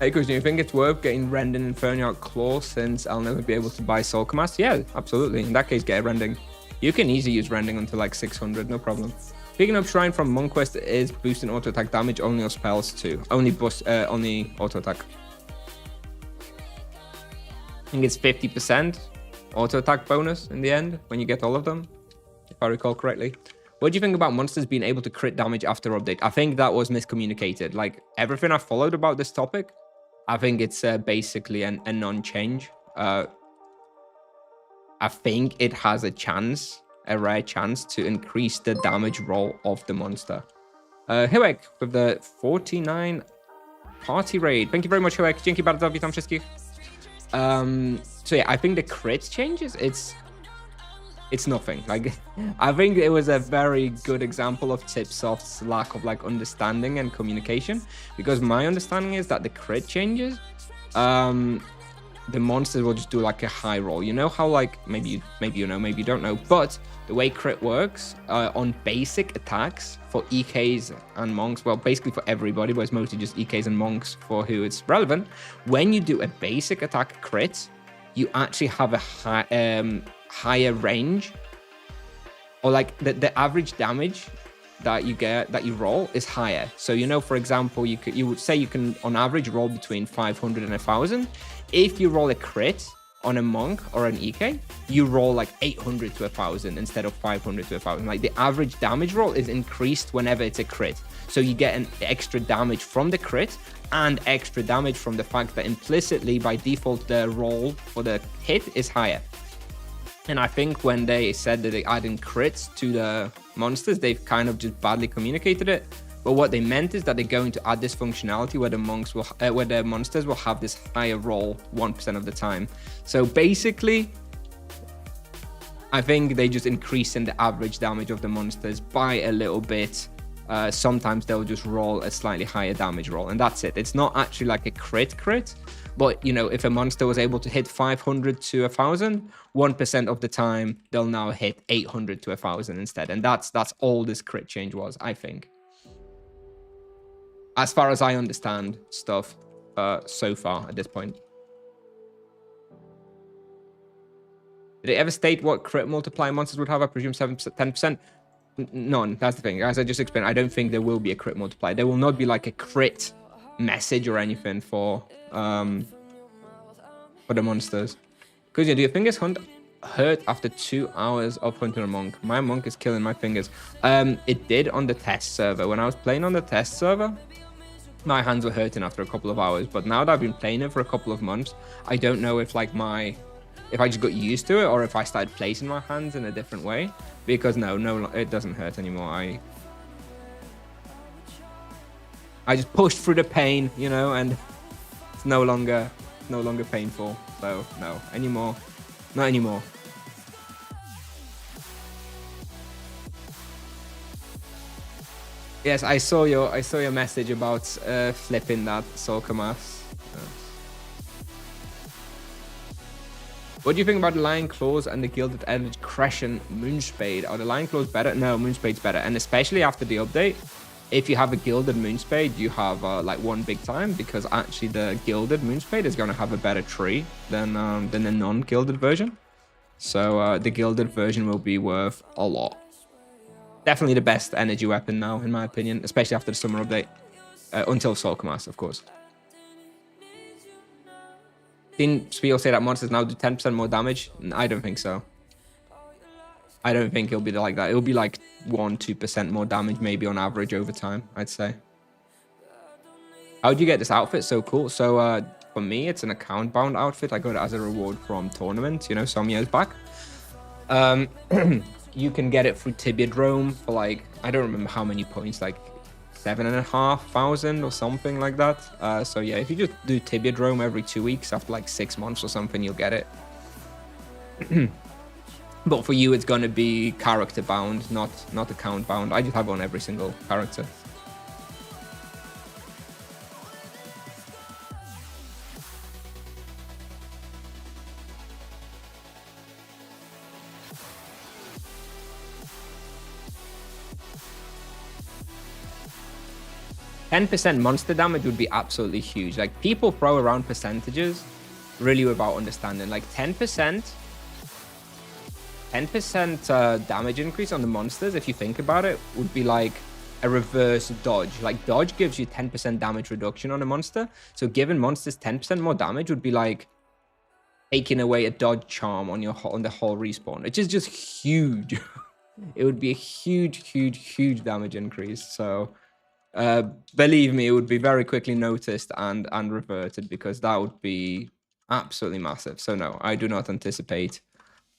Hey, Kusnier, do you think it's worth getting Rending Inferno out Claw since I'll never be able to buy Soul Commas? Yeah, absolutely. In that case, get a Rending. You can easily use Rending until like 600, no problem. Picking up Shrine from Monk Quest is boosting auto attack damage only on spells too. Only auto attack. I think it's 50% auto attack bonus in the end when you get all of them, if I recall correctly. What do you think about monsters being able to crit damage after update? I think that was miscommunicated. Like everything I followed about this topic, I think it's basically a non-change. I think it has a rare chance to increase the damage roll of the monster. Hyłek with the 49 party raid. Thank you very much, Hyłek. Dzięki bardzo, witam wszystkich. So yeah, I think the crit changes, it's nothing. Like, I think it was a very good example of Tipsoft's lack of like understanding and communication, because my understanding is that the crit changes, the monsters will just do like a high roll. You know how like maybe you know, maybe you don't know, but the way crit works on basic attacks for EKs and monks, well, basically for everybody, but it's mostly just EKs and monks for who it's relevant. When you do a basic attack crit, you actually have a higher range, or like the average damage that you roll is higher. So, you know, for example, you would say you can on average roll between 500 and 1000. If you roll a crit on a monk or an EK, you roll like 800 to 1000 instead of 500 to 1000. Like the average damage roll is increased whenever it's a crit. So you get an extra damage from the crit and extra damage from the fact that implicitly by default the roll for the hit is higher. And I think when they said that they're adding crits to the monsters, they've kind of just badly communicated it. But what they meant is that they're going to add this functionality where the monsters will have this higher roll 1% of the time. So basically, I think they just increasing the average damage of the monsters by a little bit. Sometimes they'll just roll a slightly higher damage roll, and that's it. It's not actually like a crit, but you know, if a monster was able to hit 500 to 1000, 1% of the time they'll now hit 800 to 1000 instead, and that's all this crit change was, I think, as far as I understand stuff so far at this point. Did it ever state what crit multiplier monsters would have? I presume 10%. None. That's the thing. As I just explained, I don't think there will be a crit multiplier. There will not be like a crit message or anything for the monsters. Because do your fingers hurt after 2 hours of hunting a monk? My monk is killing my fingers. It did on the test server. When I was playing on the test server, my hands were hurting after a couple of hours. But now that I've been playing it for a couple of months, I don't know if like if I just got used to it or if I started placing my hands in a different way. Because no, it doesn't hurt anymore. I just pushed through the pain, you know, and it's no longer painful. So no, not anymore. Yes, I saw your message about flipping that Soul Commas. What do you think about the Lion Claws and the Gilded Edge Crescent Moonspade? Are the Lion Claws better? No, Moonspade's better. And especially after the update, if you have a Gilded Moonspade, you have like one big time, because actually the Gilded Moonspade is going to have a better tree than the non-Gilded version. So the Gilded version will be worth a lot. Definitely the best energy weapon now, in my opinion, especially after the summer update. Until Soul Commas, of course. Didn't Spiel say that monsters now do 10% more damage? I don't think so. I don't think it'll be like that. It'll be like 1-2% more damage, maybe on average over time, I'd say. How do you get this outfit? So cool. So for me, it's an account-bound outfit. I got it as a reward from tournaments, you know, some years back. You can get it through Tibiadrome for like, I don't remember how many points, like 7,500 or something like that. So yeah, if you just do Tibiadrome every 2 weeks, after like 6 months or something, you'll get it. But for you, it's gonna be character bound, not account bound. I just have on every single character. 10% monster damage would be absolutely huge. Like, people throw around percentages really without understanding. Like 10% damage increase on the monsters, if you think about it, would be like a reverse dodge. Like, dodge gives you 10% damage reduction on a monster. So giving monsters 10% more damage would be like taking away a dodge charm on the whole respawn, which is just huge. It would be a huge damage increase. So believe me, it would be very quickly noticed and reverted, because that would be absolutely massive. So no, I do not anticipate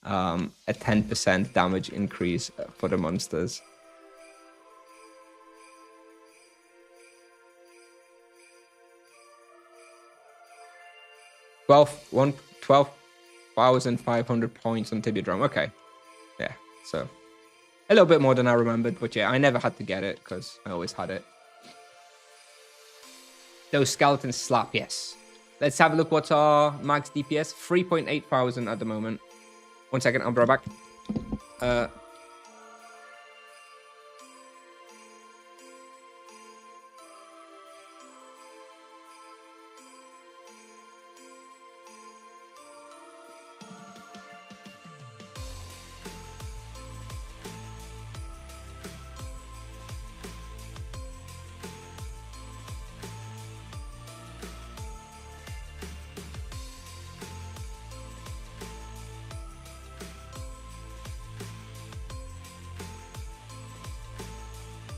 a 10% damage increase for the monsters. $12,500 points on Tibia Drum. Okay, yeah, so a little bit more than I remembered, but yeah, I never had to get it because I always had it. Those skeletons slap, yes. Let's have a look. What's our max DPS? 3,800 at the moment. 1 second, I'll be right back.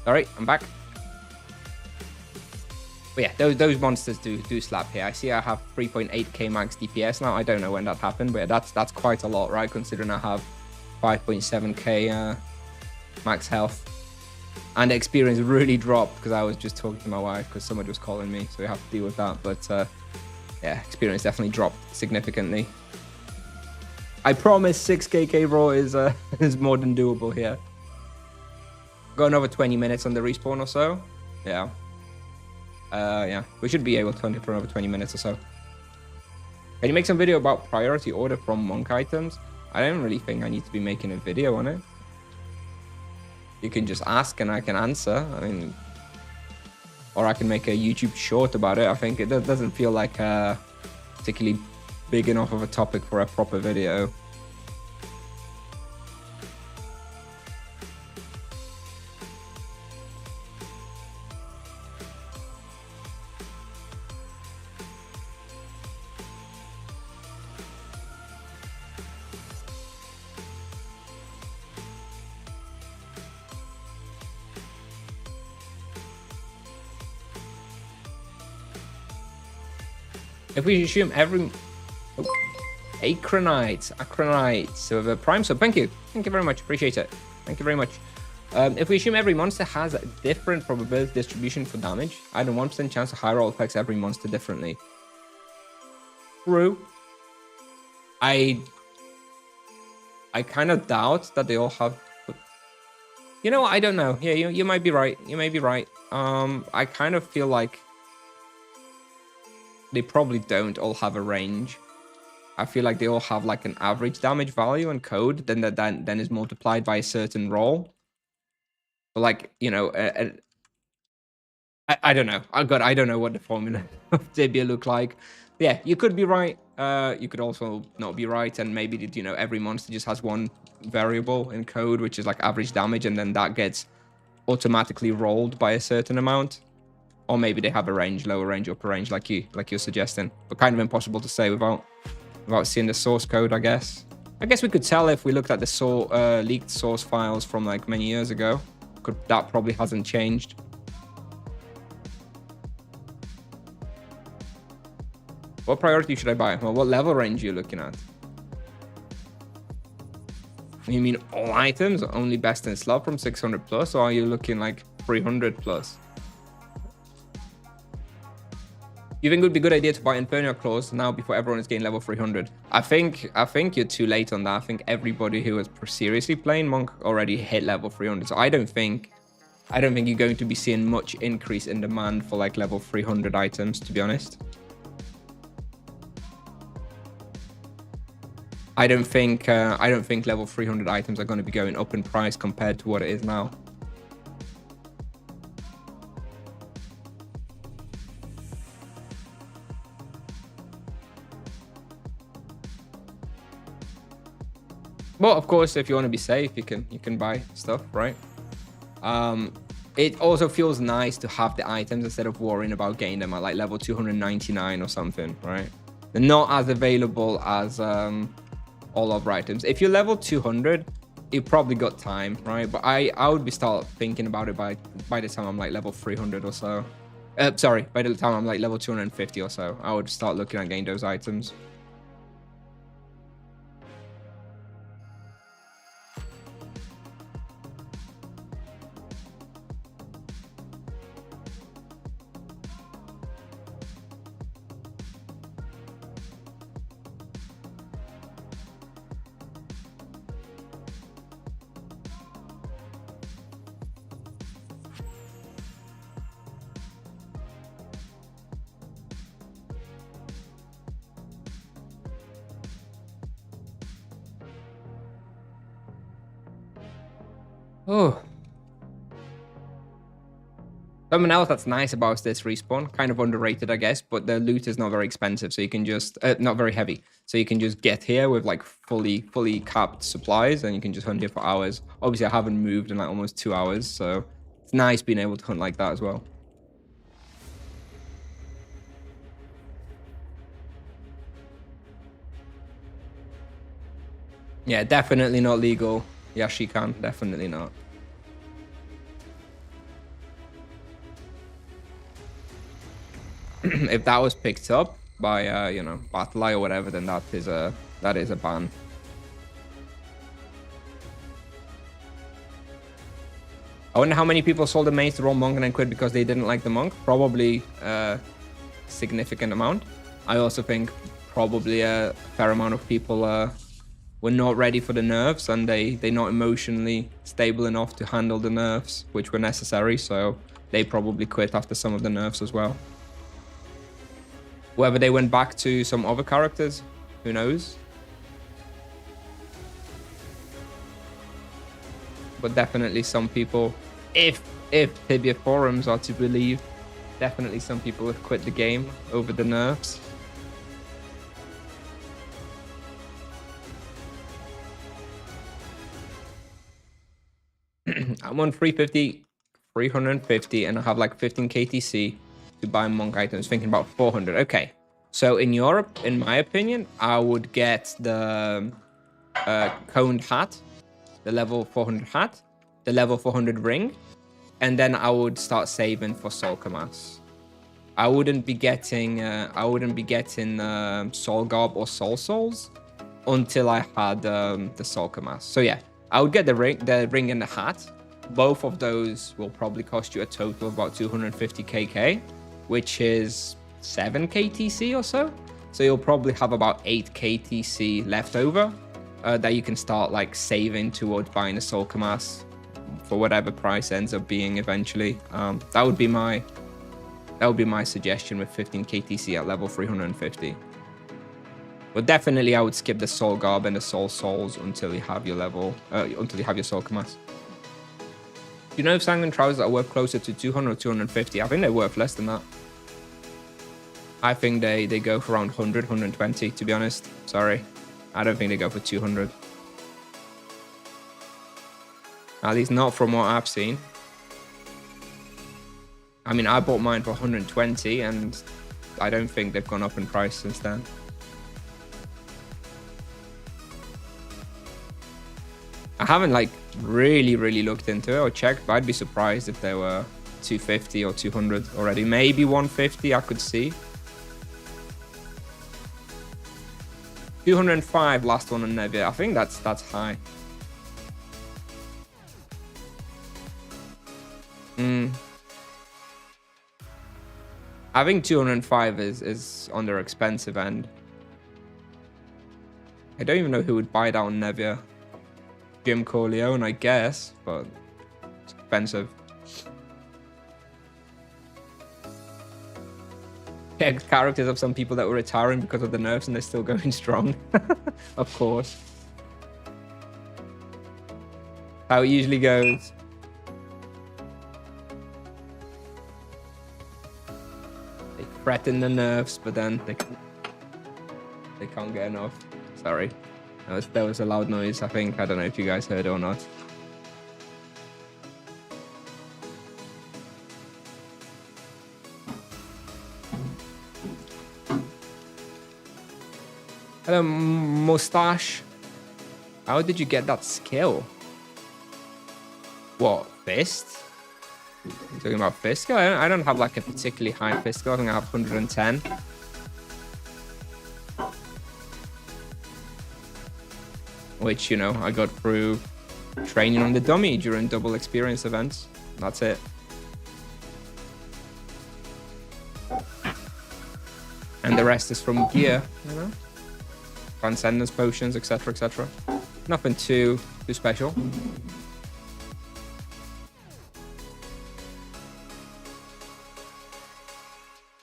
All right, I'm back. But yeah, those monsters do slap here. I see I have 3.8k max DPS now. I don't know when that happened, but yeah, that's quite a lot, right? Considering I have 5.7k max health. And the experience really dropped because I was just talking to my wife because somebody was calling me, so we have to deal with that. But yeah, experience definitely dropped significantly. I promise 6k raw is more than doable here. Got another 20 minutes on the respawn or so. Yeah. Yeah, we should be able to hunt it for another 20 minutes or so. Can you make some video about priority order from monk items? I don't really think I need to be making a video on it. You can just ask and I can answer. I mean, or I can make a YouTube short about it. I think it doesn't feel like particularly big enough of a topic for a proper video. If we assume every... Oh. Acronite. So the prime sub. Thank you very much. Appreciate it. Thank you very much. If we assume every monster has a different probability distribution for damage, I had a 1% chance a high roll affects every monster differently. True. I kind of doubt that they all have... You know what? I don't know. Yeah, you might be right. You may be right. I kind of feel like they probably don't all have a range. I feel like they all have like an average damage value and code, then that then is multiplied by a certain roll. But like, you know, I don't know. I don't know what the formula of Tibia look like. But yeah, you could be right. You could also not be right, and maybe, you know, every monster just has one variable in code, which is like average damage, and then that gets automatically rolled by a certain amount. Or maybe they have a range, lower range, upper range, like you're suggesting. But kind of impossible to say without seeing the source code, I guess. I guess we could tell if we looked at the leaked source files from like many years ago. That probably hasn't changed. What priority should I buy? Well, what level range are you looking at? You mean all items, only best in slot from 600 plus, or are you looking like 300 plus? You think it would be a good idea to buy Inferno Claws now before everyone is getting level 300? I think you're too late on that. I think everybody who is seriously playing Monk already hit level 300. So I don't think you're going to be seeing much increase in demand for like level 300 items, to be honest. I don't think level 300 items are going to be going up in price compared to what it is now. Well, of course, if you want to be safe, you can buy stuff, right? It also feels nice to have the items instead of worrying about getting them at like level 299 or something, right? They're not as available as all other items. If you're level 200, you probably got time, right? But I would be start thinking about it by the time I'm like level 300 or so. Sorry, by the time I'm like level 250 or so, I would start looking at getting those items. Oh. Something else that's nice about this respawn, kind of underrated, I guess, but the loot is not very expensive, so you can just, not very heavy. So you can just get here with like fully capped supplies and you can just hunt here for hours. Obviously, I haven't moved in like almost 2 hours, so it's nice being able to hunt like that as well. Yeah, definitely not legal. Yashikan, definitely not. If that was picked up by you know, Battleye or whatever, then that is a ban. I wonder how many people sold the mace to wrong monk and then quit because they didn't like the monk. Probably a significant amount. I also think probably a fair amount of people were not ready for the nerfs and they're not emotionally stable enough to handle the nerfs, which were necessary. So they probably quit after some of the nerfs as well. Whether they went back to some other characters, who knows? But definitely some people, if Tibia forums are to believe, definitely some people have quit the game over the nerfs. I'm on 350, and I have like 15 KTC to buy monk items, thinking about 400. Okay, so in Europe, in my opinion, I would get the coned hat, the level 400 hat, the level 400 ring, and then I would start saving for Soul Kamas. I wouldn't be getting Soul Garb or Soul Souls until I had the Soul Kamas. So yeah, I would get the ring and the hat. Both of those will probably cost you a total of about 250 KK, which is 7 KTC or so. So you'll probably have about 8 KTC left over that you can start like saving towards buying a Soul Kamas for whatever price ends up being eventually. That would be my suggestion with 15 KTC at level 350. But definitely I would skip the Soul Garb and the Soul Souls until you have your level, until you have your Soul Kamas. Do you know if Sanguine Trousers are worth closer to 200 or 250? I think they're worth less than that. I think they go for around 100, 120, to be honest. Sorry. I don't think they go for 200. At least not from what I've seen. I mean, I bought mine for 120 and I don't think they've gone up in price since then. I haven't like really looked into it or checked, but I'd be surprised if they were 250 or 200 already. Maybe 150 I could see. 205 last one on Nevia. I think that's high. I think 205 is on their expensive end. I don't even know who would buy that on Nevia. Jim Corleone, I guess, but it's expensive. Check characters of some people that were retiring because of the nerfs and they're still going strong. Of course. How it usually goes. They threaten the nerfs, but then they can't get enough. Sorry. There was a loud noise, I think. I don't know if you guys heard it or not. Hello, Mustache. How did you get that skill? What, fist? You talking about fist skill? I don't have like a particularly high fist skill. I think I have 110. Which, you know, I got through training on the dummy during double experience events. That's it. And the rest is from gear, you know? Transcendence potions, etc., etc. Nothing too special.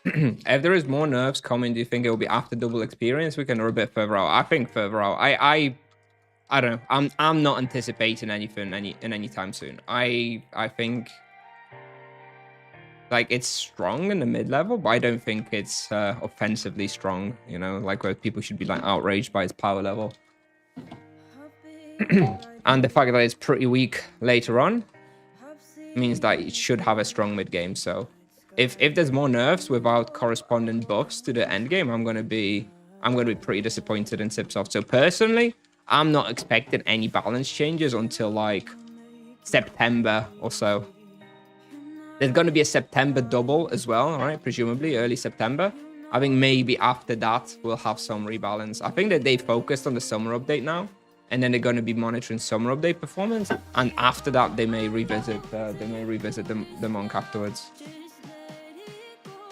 If there is more nerfs coming, do you think it will be after double experience weekend or a bit further out? I think further out. I don't know. I'm not anticipating anything anytime soon. I think like it's strong in the mid level, but I don't think it's offensively strong. You know, like where people should be like outraged by its power level. And the fact that it's pretty weak later on means that it should have a strong mid game. So if there's more nerfs without corresponding buffs to the end game, I'm gonna be pretty disappointed in Sipsoft. So personally, I'm not expecting any balance changes until like September or so. There's going to be a September double as well, all right? Presumably early September. I think maybe after that we'll have some rebalance. I think that they focused on the summer update now, and then they're going to be monitoring summer update performance. And after that, they may revisit the monk afterwards.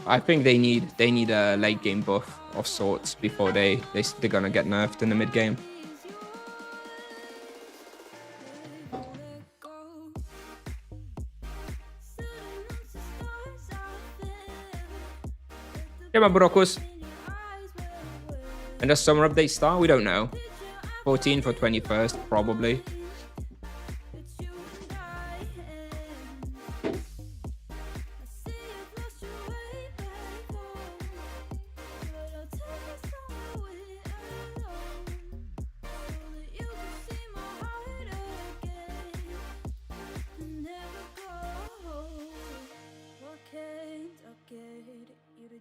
I think they need a late game buff of sorts before they're going to get nerfed in the mid game. Yeah, my Brocos. And does summer update start? We don't know. 14th or 21st, probably.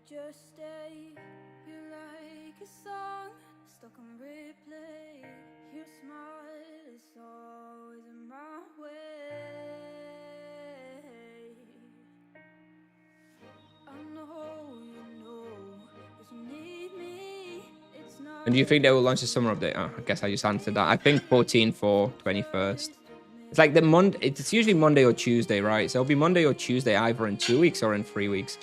Just stay, you're like a song stuck on replay. Your smile is always in my way. I know you know, if you need me, it's not. And do you think they will launch a summer update? Oh, I guess I just answered that. I think 14th or 21st. It's like the Monday. It's usually Monday or Tuesday, right? So it'll be Monday or Tuesday either in 2 weeks or in 3 weeks.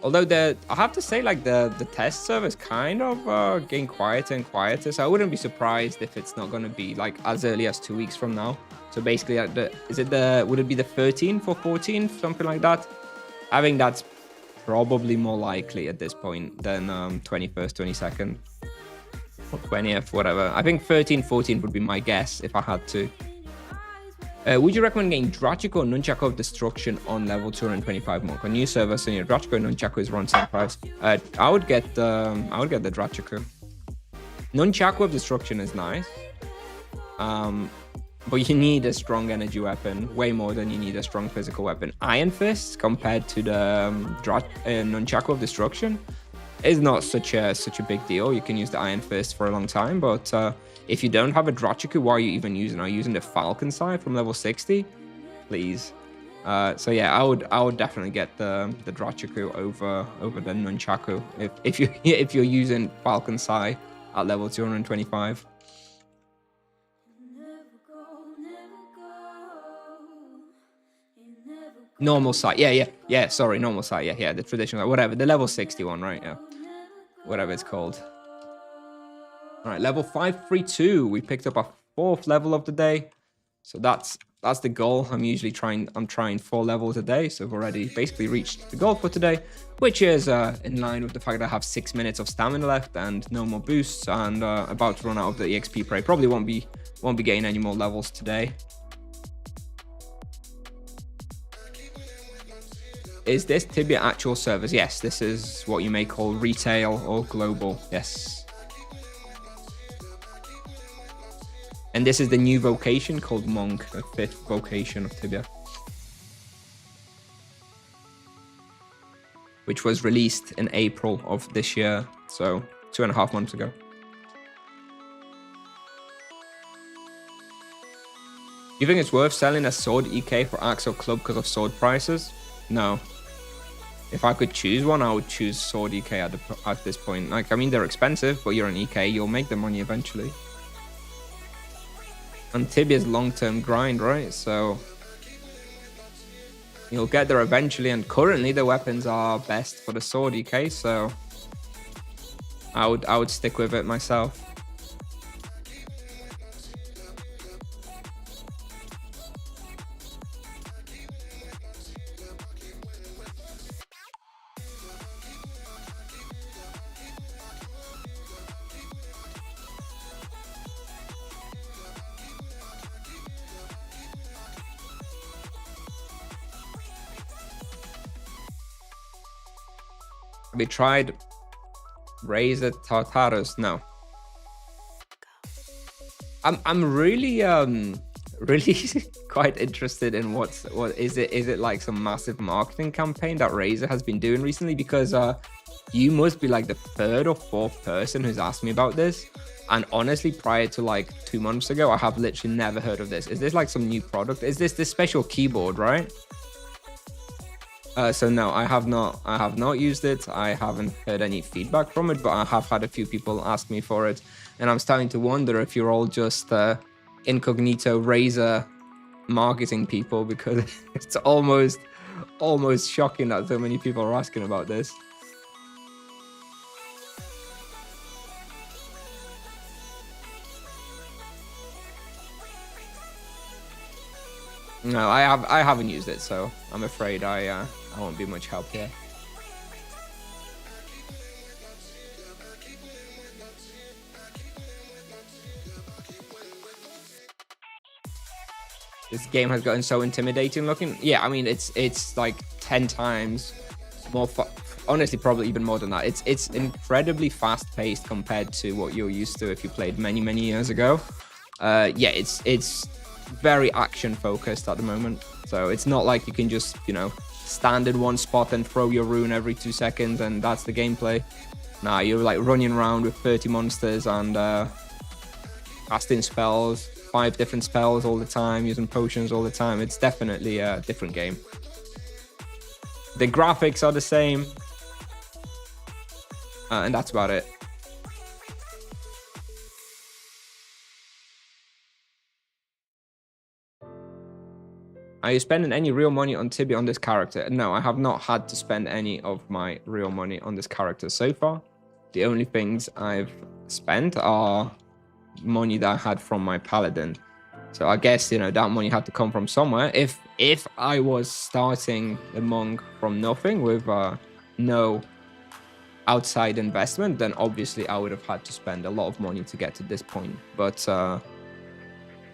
Although I have to say, like the test server is kind of getting quieter and quieter, so I wouldn't be surprised if it's not going to be like as early as 2 weeks from now. So basically, would it be the 13th or 14th, something like that? I think that's probably more likely at this point than 21st, 22nd, or 20th, whatever. I think 13th, 14th would be my guess if I had to. Would you recommend getting Drachiko or Nunchaku of Destruction on level 225 monk? On new server, so your Drachiko and Nunchaku is around same price. I would get the Drachiko. Nunchaku of Destruction is nice, but you need a strong energy weapon way more than you need a strong physical weapon. Iron Fist compared to the Nunchaku of Destruction is not such a big deal. You can use the Iron Fist for a long time, but if you don't have a Drachiko, what are you even using? Are you using the Falcon side from level 60? Please. So yeah, I would definitely get the Drachiko over the Nunchaku if you're using Falcon side at level 225. Normal side, yeah. Sorry, normal side, yeah. The traditional, whatever, the level 61, right? Yeah, whatever it's called. All right, level 532. We picked up our 4th level of the day, so that's the goal. I'm trying 4 levels a day, so I've already basically reached the goal for today, which is in line with the fact that I have 6 minutes of stamina left and no more boosts, and about to run out of the EXP prey. Probably won't be getting any more levels today. Is this Tibia actual servers? Yes, this is what you may call retail or global. Yes. And this is the new vocation called Monk, the 5th vocation of Tibia, which was released in April of this year, so 2.5 months ago. You think it's worth selling a sword EK for axe or club because of sword prices? No. If I could choose one, I would choose sword EK at this point. Like, I mean, they're expensive, but you're an EK, you'll make the money eventually. And Tibia's long-term grind, right? So you'll get there eventually, and currently the weapons are best for the sword EK, so I would stick with it myself. Have you tried Razor Tartarus? No. I'm really really quite interested in what is it? Is it like some massive marketing campaign that Razer has been doing recently? Because you must be like the 3rd or 4th person who's asked me about this. And honestly, prior to like 2 months ago, I have literally never heard of this. Is this like some new product? Is this special keyboard, right? So no, I have not used it. I haven't heard any feedback from it, but I have had a few people ask me for it, and I'm starting to wonder if you're all just incognito Razer marketing people, because it's almost shocking that so many people are asking about this. No, I haven't used it, so I'm afraid I won't be much help here. This game has gotten so intimidating looking. Yeah, I mean it's like 10 times more. Honestly, probably even more than that. It's incredibly fast-paced compared to what you're used to if you played many years ago. Yeah, it's very action focused at the moment, so it's not like you can just, you know, stand in one spot and throw your rune every 2 seconds and that's the gameplay. Nah, you're like running around with 30 monsters and casting spells, 5 different spells all the time, using potions all the time. It's definitely a different game. The graphics are the same, and that's about it. Are you spending any real money on Tibia on this character? No, I have not had to spend any of my real money on this character so far. The only things I've spent are money that I had from my paladin. So I guess, you know, that money had to come from somewhere. If I was starting the monk from nothing with no outside investment, then obviously I would have had to spend a lot of money to get to this point. But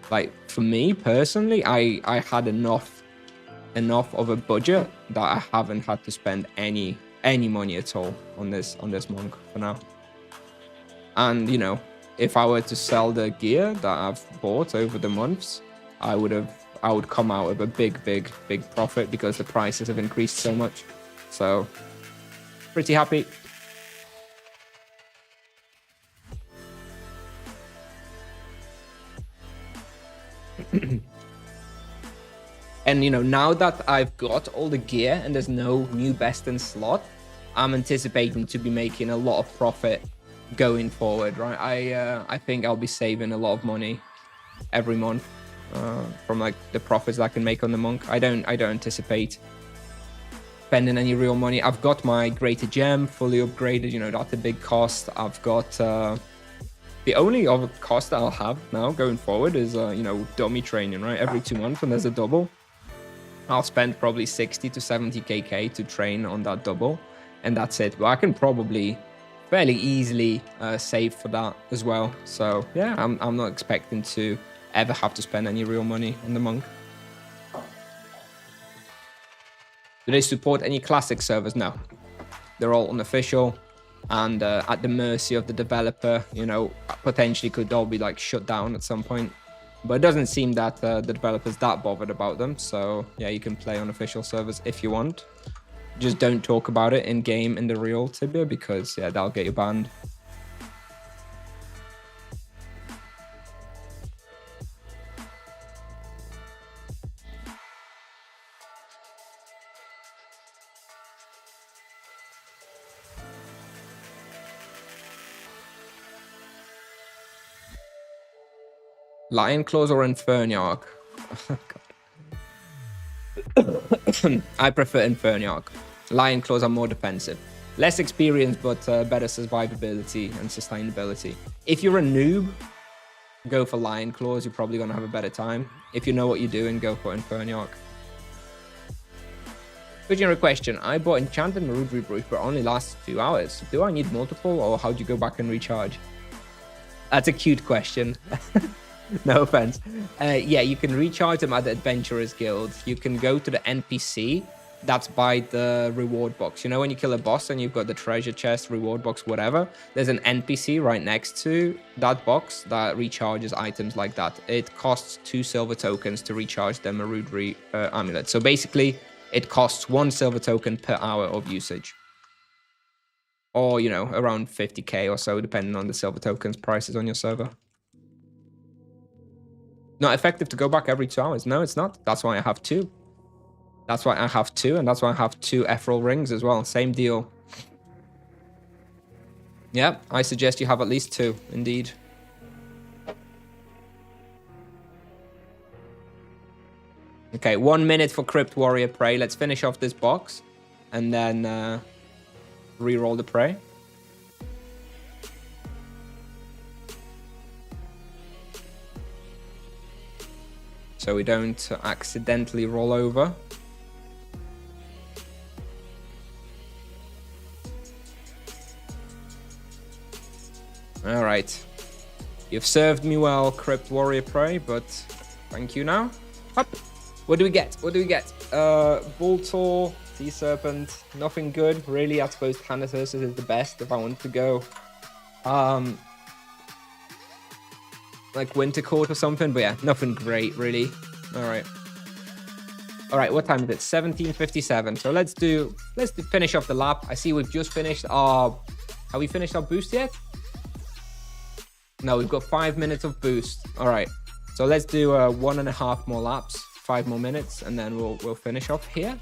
like for me personally, I had enough of a budget that I haven't had to spend any money at all on this monk for now. And you know, if I were to sell the gear that I've bought over the months, I would come out with a big profit because the prices have increased so much. So pretty happy. And you know, now that I've got all the gear and there's no new best in slot, I'm anticipating to be making a lot of profit going forward, right? I think I'll be saving a lot of money every month from like the profits that I can make on the monk. I don't anticipate spending any real money. I've got my greater gem fully upgraded, you know, that's a big cost. I've got the only other cost that I'll have now going forward is you know, dummy training, right? Every 2 months when there's a double, I'll spend probably 60 to 70 KK to train on that double, and that's it. But I can probably fairly easily save for that as well. So yeah, I'm not expecting to ever have to spend any real money on the monk. Do they support any classic servers? No, they're all unofficial and at the mercy of the developer. You know, potentially could all be like shut down at some point. But it doesn't seem that the developer's that bothered about them. So yeah, you can play on official servers if you want. Just don't talk about it in game in the real Tibia because yeah, that'll get you banned. Lion Claws or Inferniarch? I prefer Inferniarch. Lion Claws are more defensive. Less experience, but better survivability and sustainability. If you're a noob, go for Lion Claws. You're probably going to have a better time. If you know what you're doing, go for Inferniarch. Original question. I bought Enchanted Marud Rebrush, but only lasts 2 hours. Do I need multiple, or how do you go back and recharge? That's a cute question. No offense. Yeah, you can recharge them at the Adventurers Guild. You can go to the NPC that's by the reward box. You know, when you kill a boss and you've got the treasure chest, reward box, whatever, there's an NPC right next to that box that recharges items like that. It costs 2 silver tokens to recharge the Marud amulet. So basically, it costs 1 silver token per hour of usage. Or, you know, around 50k or so, depending on the silver tokens prices on your server. Not effective to go back every 2 hours. No, it's not. That's why I have 2. That's why I have 2, and that's why I have 2 Ethereal rings as well. Same deal. Yep, I suggest you have at least 2, indeed. Okay, 1 minute for Crypt Warrior Prey. Let's finish off this box, and then re-roll the Prey. So we don't accidentally roll over. All right. You've served me well, Crypt Warrior Prey, but thank you now. Up. What do we get? What do we get? Voltor, Sea Serpent, nothing good. Really, I suppose Thanatos is the best if I want to go. Like Winter Court or something, but yeah, nothing great really. All right, what time is it? 17:57. So let's finish off the lap. I see we've just finished our, have we finished our boost yet? No, we've got 5 minutes of boost. All right, so let's do 1.5 more laps, 5 more minutes, and then we'll finish off here.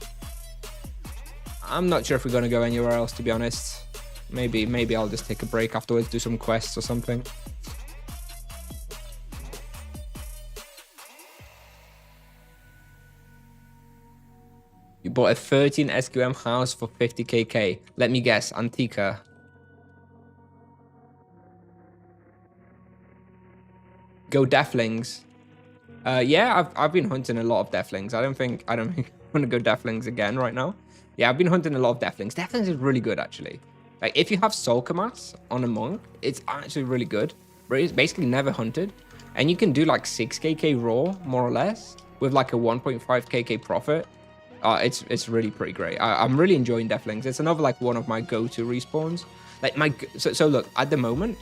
I'm not sure if we're gonna go anywhere else, to be honest. Maybe I'll just take a break afterwards, do some quests or something. You bought a 13 SQM house for 50kk. Let me guess, Antica. Go Deathlings. Yeah, I've been hunting a lot of Deathlings. I don't think I'm gonna go Deathlings again right now. Yeah, I've been hunting a lot of Deathlings. Deathlings is really good actually. Like if you have Soulkamas on a monk, it's actually really good. But it's basically never hunted, and you can do like 6kk raw more or less with like a 1.5kk profit. It's really pretty great. I'm really enjoying Deathlings. It's another like one of my go-to respawns. Like so look, at the moment,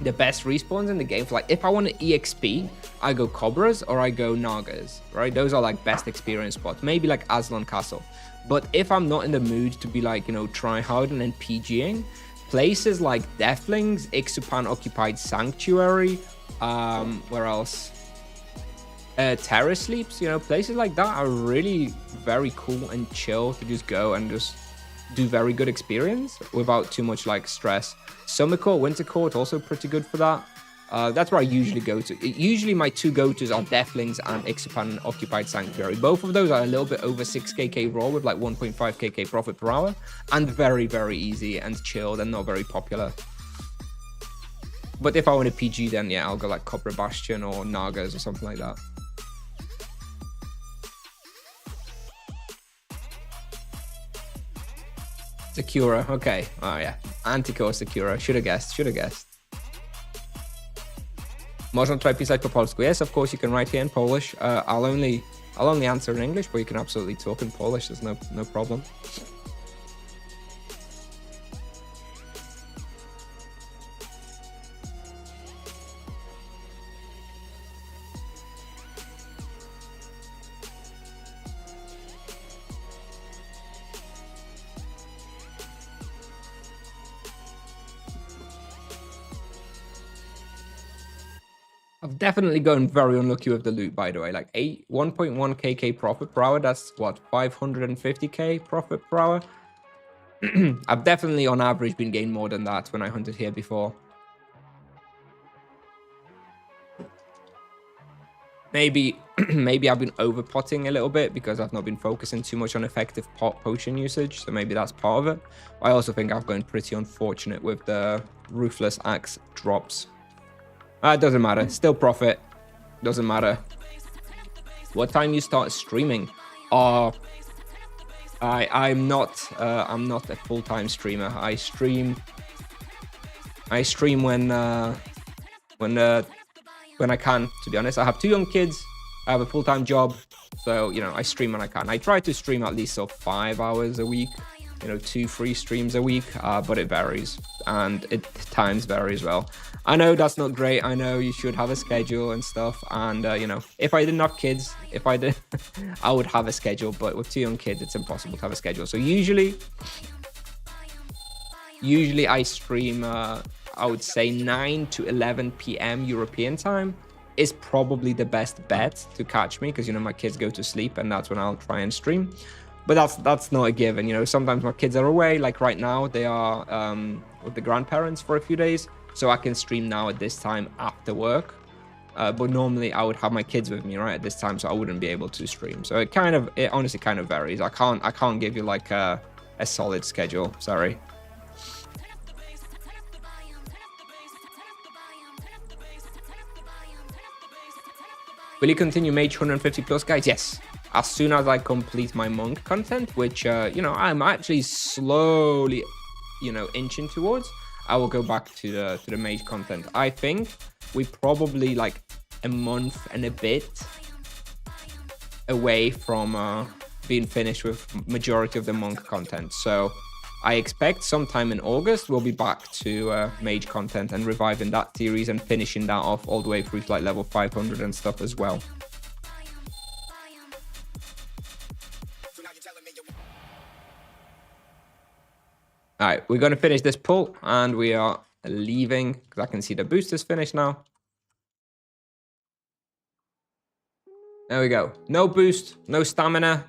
the best respawns in the game for like if I want to EXP, I go Cobras or I go Nagas, right? Those are like best experience spots. Maybe like Aslan Castle. But if I'm not in the mood to be like, you know, try hard and then PGing, places like Deathlings, Ixupan Occupied Sanctuary, where else? Terror Sleeps, you know, places like that are really very cool and chill to just go and just do very good experience without too much like stress. Summer Court, Winter Court, also pretty good for that. That's where I usually go to. Usually my 2 go-tos are Deathlings and Ixupan Occupied Sanctuary. Both of those are a little bit over 6kk raw with like 1.5kk profit per hour, and very, very easy and chilled and not very popular. But if I want to PG, then yeah, I'll go like Cobra Bastion or Nagas or something like that. Sakura, okay. Oh yeah, Antico Sakura. Should have guessed. Można try pisać po polsku? Yes, of course you can write here in Polish. I'll only answer in English, but you can absolutely talk in Polish. There's no problem. I've definitely gone very unlucky with the loot, by the way. Like 1.1 KK profit per hour. That's what, 550k profit per hour. I've definitely, on average, been getting more than that when I hunted here before. Maybe I've been overpotting a little bit because I've not been focusing too much on effective potion usage. So maybe that's part of it. I also think I've gone pretty unfortunate with the Ruthless Axe drops. It doesn't matter. Still profit. Doesn't matter. What time you start streaming? I'm not a full-time streamer. I stream when I can, to be honest. I have 2 young kids. I have a full-time job. So, you know, I stream when I can. I try to stream at least 5 hours a week. You know, 2-3 streams a week, but it varies, and times vary as well. I know that's not great. I know you should have a schedule and stuff, and you know, if I didn't have kids, I would have a schedule, but with 2 young kids, it's impossible to have a schedule. So usually I stream, I would say 9 to 11 p.m. European time is probably the best bet to catch me, because, you know, my kids go to sleep, and that's when I'll try and stream. But that's not a given, you know. Sometimes my kids are away, like right now they are with the grandparents for a few days, so I can stream now at this time after work. But normally I would have my kids with me right at this time, so I wouldn't be able to stream. So it honestly kind of varies. I can't give you like a solid schedule. Sorry. Will you continue Mage 150 plus, guys? Yes. As soon as I complete my monk content, which, you know, I'm actually slowly, you know, inching towards, I will go back to the mage content. I think we probably like a month and a bit away from being finished with majority of the monk content. So I expect sometime in August, we'll be back to mage content and reviving that series and finishing that off all the way through to like level 500 and stuff as well. All right, we're going to finish this pull, and we are leaving because I can see the boost is finished now. There we go. No boost, no stamina,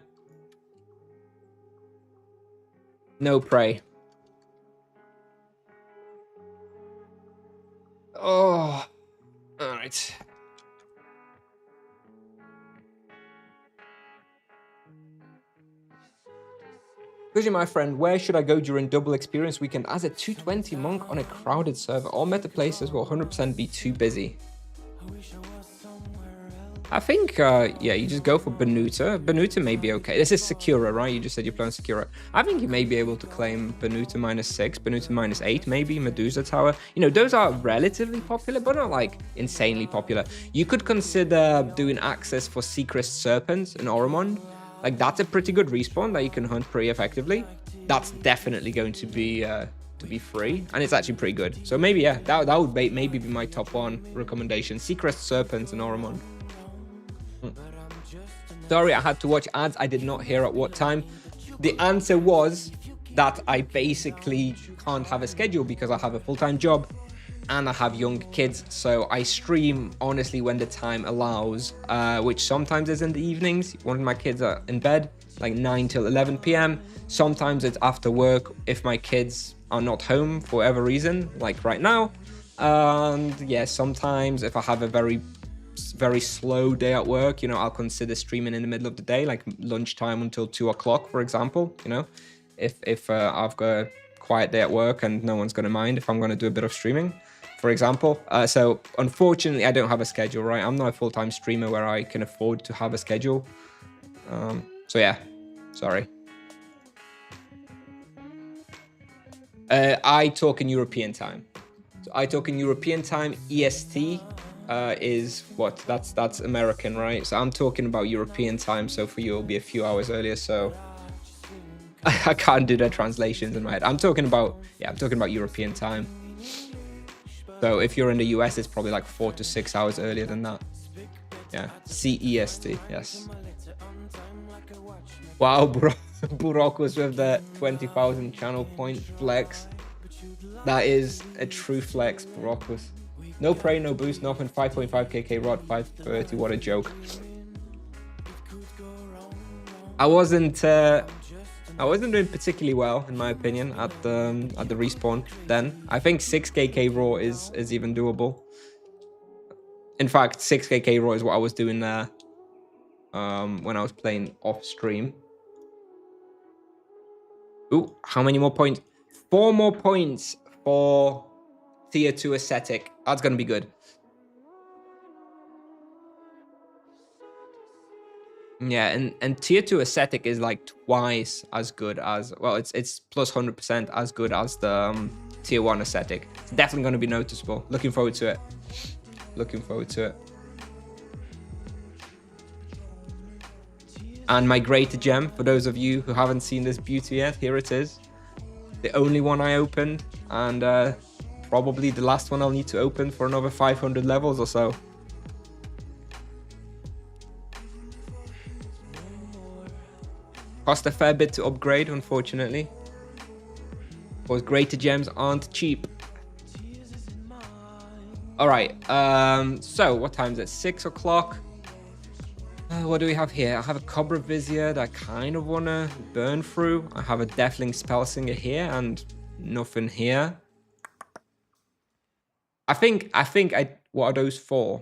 no prey. Oh, all right. Kusnier, my friend, where should I go during double experience weekend as a 220 monk on a crowded server? All meta places will 100% be too busy. I think, yeah, you just go for Benuta. Benuta may be okay. This is Sakura, right? You just said you're playing Sakura. I think you may be able to claim Benuta -6, Benuta -8, maybe, Medusa Tower. You know, those are relatively popular, but not like insanely popular. You could consider doing access for Secret Serpent and Oromond. Like, that's a pretty good respawn that you can hunt pretty effectively. That's definitely going to be free, and it's actually pretty good. So maybe, yeah, that would maybe be my top 1 recommendation. Secret Serpent and Oromond. Sorry, I had to watch ads. I did not hear at what time. The answer was that I basically can't have a schedule because I have a full-time job and I have young kids. So I stream, honestly, when the time allows, which sometimes is in the evenings. One of my kids are in bed, like 9 till 11 p.m. Sometimes it's after work if my kids are not home for whatever reason, like right now. And yeah, sometimes if I have a very slow day at work, you know, I'll consider streaming in the middle of the day, like lunchtime until 2 o'clock, for example. You know, if I've got a quiet day at work and no one's going to mind if I'm going to do a bit of streaming, for example. So unfortunately, I don't have a schedule, right? I'm not a full-time streamer where I can afford to have a schedule. So yeah, sorry. I talk in European time. So I talk in European time. EST is what? That's American, right? So I'm talking about European time. So for you, it'll be a few hours earlier. So I can't do the translations in my head. I'm talking about European time. So if you're in the US, it's probably like 4 to 6 hours earlier than that. Yeah, CEST, yes. Wow, Burok was with the 20,000 channel point flex. That is a true flex, Burok was. No prey, no boost, nothing. 5.5 KK rod, 530. What a joke. I wasn't doing particularly well, in my opinion, at the respawn then. I think 6 KK raw is even doable. In fact, 6 KK raw is what I was doing there when I was playing off stream. Ooh, how many more points? 4 more points for tier 2 aesthetic. That's gonna be good. Yeah, and tier 2 aesthetic is like twice as good as, well, it's plus 100% as good as the tier 1 aesthetic. It's definitely going to be noticeable. Looking forward to it. Looking forward to it. And my greater gem, for those of you who haven't seen this beauty yet, here it is. The only one I opened, and probably the last one I'll need to open for another 500 levels or so. Cost a fair bit to upgrade, unfortunately. Because greater gems aren't cheap. Alright, so what time is it? 6 o'clock. What do we have here? I have a Cobra Vizier that I kind of want to burn through. I have a Deathling Spellsinger here and nothing here. I think what are those for?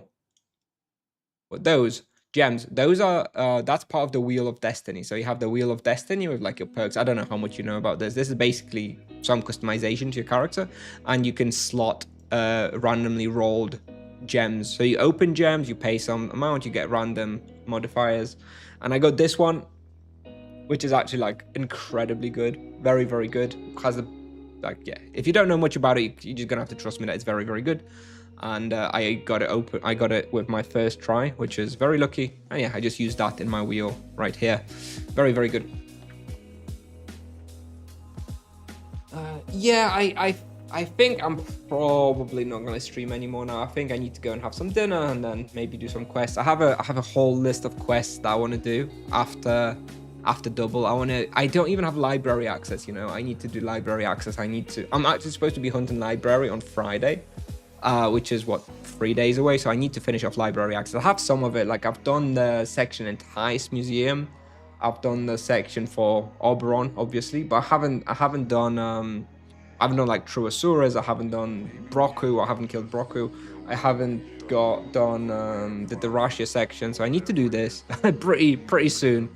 What, those? Gems, those are that's part of the Wheel of Destiny. So you have the Wheel of Destiny with like your perks. I don't know how much you know about this. This is basically some customization to your character, and you can slot randomly rolled gems. So you open gems, you pay some amount, you get random modifiers. And I got this one, which is actually like incredibly good, very, very good. Has a, like, yeah, if you don't know much about it, you're just gonna have to trust me that it's very, very good. And I got it with my first try, which is very lucky. And yeah, I just used that in my wheel right here. Very, very good. Yeah, I think I'm probably not going to stream anymore now. I think I need to go and have some dinner and then maybe do some quests. I have a whole list of quests that I want to do after double. I don't even have library access, you know. I need to do library access. I'm actually supposed to be hunting library on Friday. Which is what, 3 days away. So I need to finish off library access. I have some of it. Like I've done the section in Heist Museum. I've done the section for Oberon, obviously, but I haven't done like True Asuras. I haven't done Broku. I haven't killed Broku. I haven't done the Darashia section. So I need to do this pretty soon.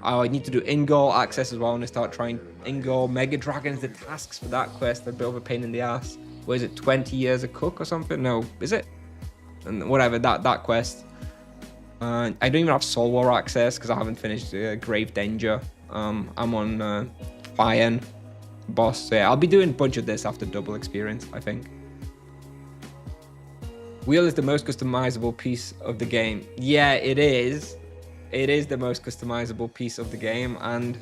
I need to do Ingol access as well. I want to start trying Ingol Mega Dragons. The tasks for that quest are a bit of a pain in the ass. What is it, 20 years a cook or something? No, is it? And whatever, that quest. I don't even have Soul War access because I haven't finished Grave Danger. I'm on Fire boss. So yeah, I'll be doing a bunch of this after double experience, I think. Wheel is the most customizable piece of the game. Yeah, it is. It is the most customizable piece of the game, and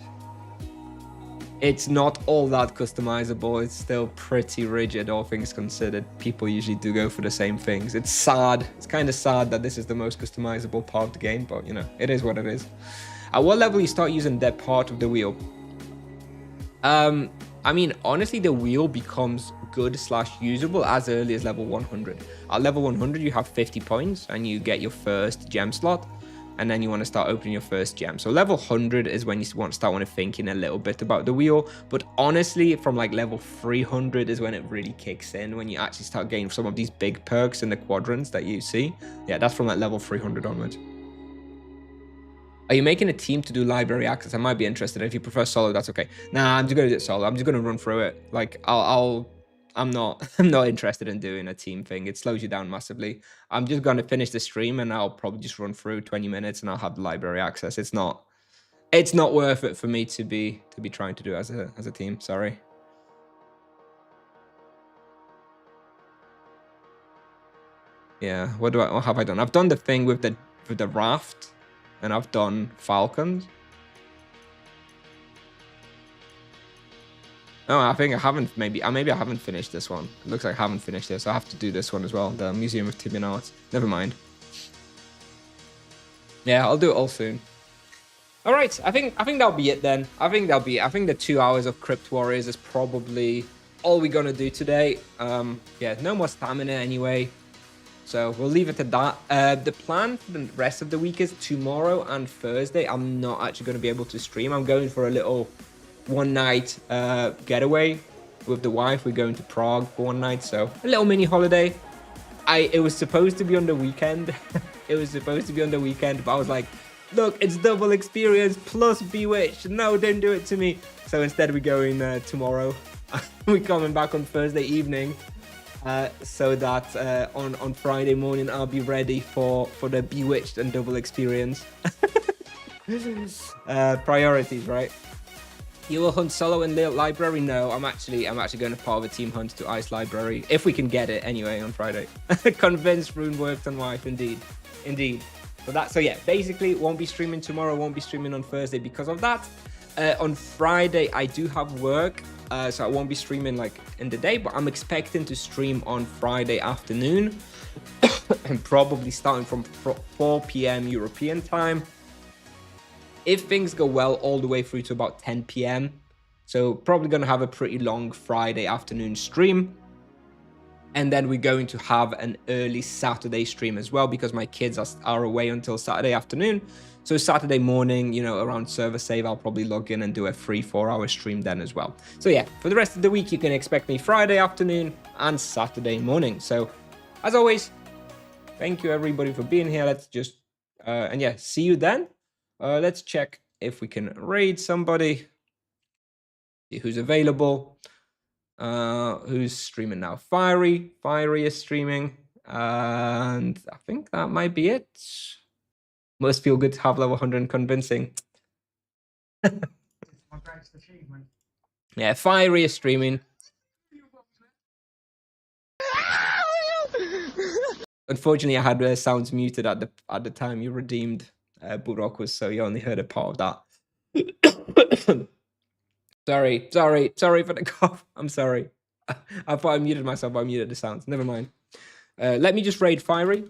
it's not all that customizable. It's still pretty rigid, all things considered. People usually do go for the same things. It's sad. It's kind of sad that this is the most customizable part of the game, but you know, it is what it is. At what level you start using that part of the wheel? I mean, honestly, the wheel becomes good / usable as early as level 100. At level 100, you have 50 points and you get your first gem slot. And then you want to start opening your first gem. So level 100 is when you want to start thinking a little bit about the wheel. But honestly, from like level 300 is when it really kicks in, when you actually start getting some of these big perks in the quadrants that you see. Yeah, that's from like level 300 onwards. Are you making a team to do library access? I might be interested. If you prefer solo, that's okay. Nah, I'm just going to do it solo. I'm just going to run through it. Like, I'm not interested in doing a team thing. It slows you down massively. I'm just going to finish the stream and I'll probably just run through 20 minutes and I'll have the library access. It's not worth it for me to be trying to do as a team. Sorry. Yeah, what have I done? I've done the thing with the raft and I've done falcons. No, I think I haven't. Maybe I haven't finished this one. It looks like I haven't finished this. I have to do this one as well. The Museum of Tibian Arts. Never mind. Yeah, I'll do it all soon. All right, I think that'll be it then. I think the 2 hours of Crypt Warriors is probably all we're gonna do today. Yeah, no more stamina anyway. So we'll leave it at that. The plan for the rest of the week is tomorrow and Thursday. I'm not actually going to be able to stream. I'm going for a little one-night getaway with the wife. We're going to Prague for one night, so a little mini holiday. It was supposed to be on the weekend. It was supposed to be on the weekend, but I was like, look, it's double experience plus Bewitched. No, don't do it to me. So instead we're going tomorrow. We're coming back on Thursday evening. So that on Friday morning I'll be ready for the Bewitched and double experience. Priorities, right? You will hunt solo in the library? No, I'm actually going to part of a team hunt to Ice Library if we can get it anyway on Friday. Convinced Rune worked on wife, indeed. So yeah, basically won't be streaming tomorrow, won't be streaming on Thursday because of that. On Friday I do have work, so I won't be streaming like in the day, but I'm expecting to stream on Friday afternoon and probably starting from 4 p.m. European time. If things go well, all the way through to about 10 p.m. So probably going to have a pretty long Friday afternoon stream. And then we're going to have an early Saturday stream as well because my kids are away until Saturday afternoon. So Saturday morning, you know, around server save, I'll probably log in and do a 3-4 hour stream then as well. So yeah, for the rest of the week, you can expect me Friday afternoon and Saturday morning. So as always, thank you everybody for being here. Let's just, and yeah, see you then. Let's check if we can raid somebody. See who's available. Who's streaming now? Fiery is streaming. And I think that might be it. Must feel good to have level 100 convincing. My greatest achievement. Yeah, Fiery is streaming. Unfortunately, I had sounds muted at the time you redeemed Burok, so you only heard a part of that. Sorry for the cough. I'm sorry. I thought I muted myself, but I muted the sounds. Never mind. Let me just raid Fiery.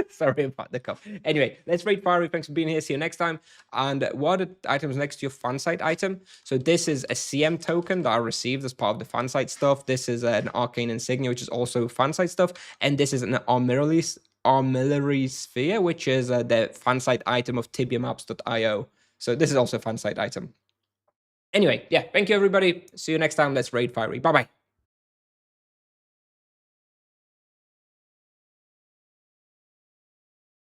Sorry about the cough. Anyway, let's raid Fiery. Thanks for being here. See you next time. And what are the items next to your fan site item? So this is a CM token that I received as part of the fan site stuff. This is an arcane insignia, which is also fan site stuff. And this is an armillary sphere, which is the fan site item of tibiamaps.io. So this is also a fan site item. Anyway, yeah, thank you everybody. See you next time. Let's raid Fiery. Bye-bye.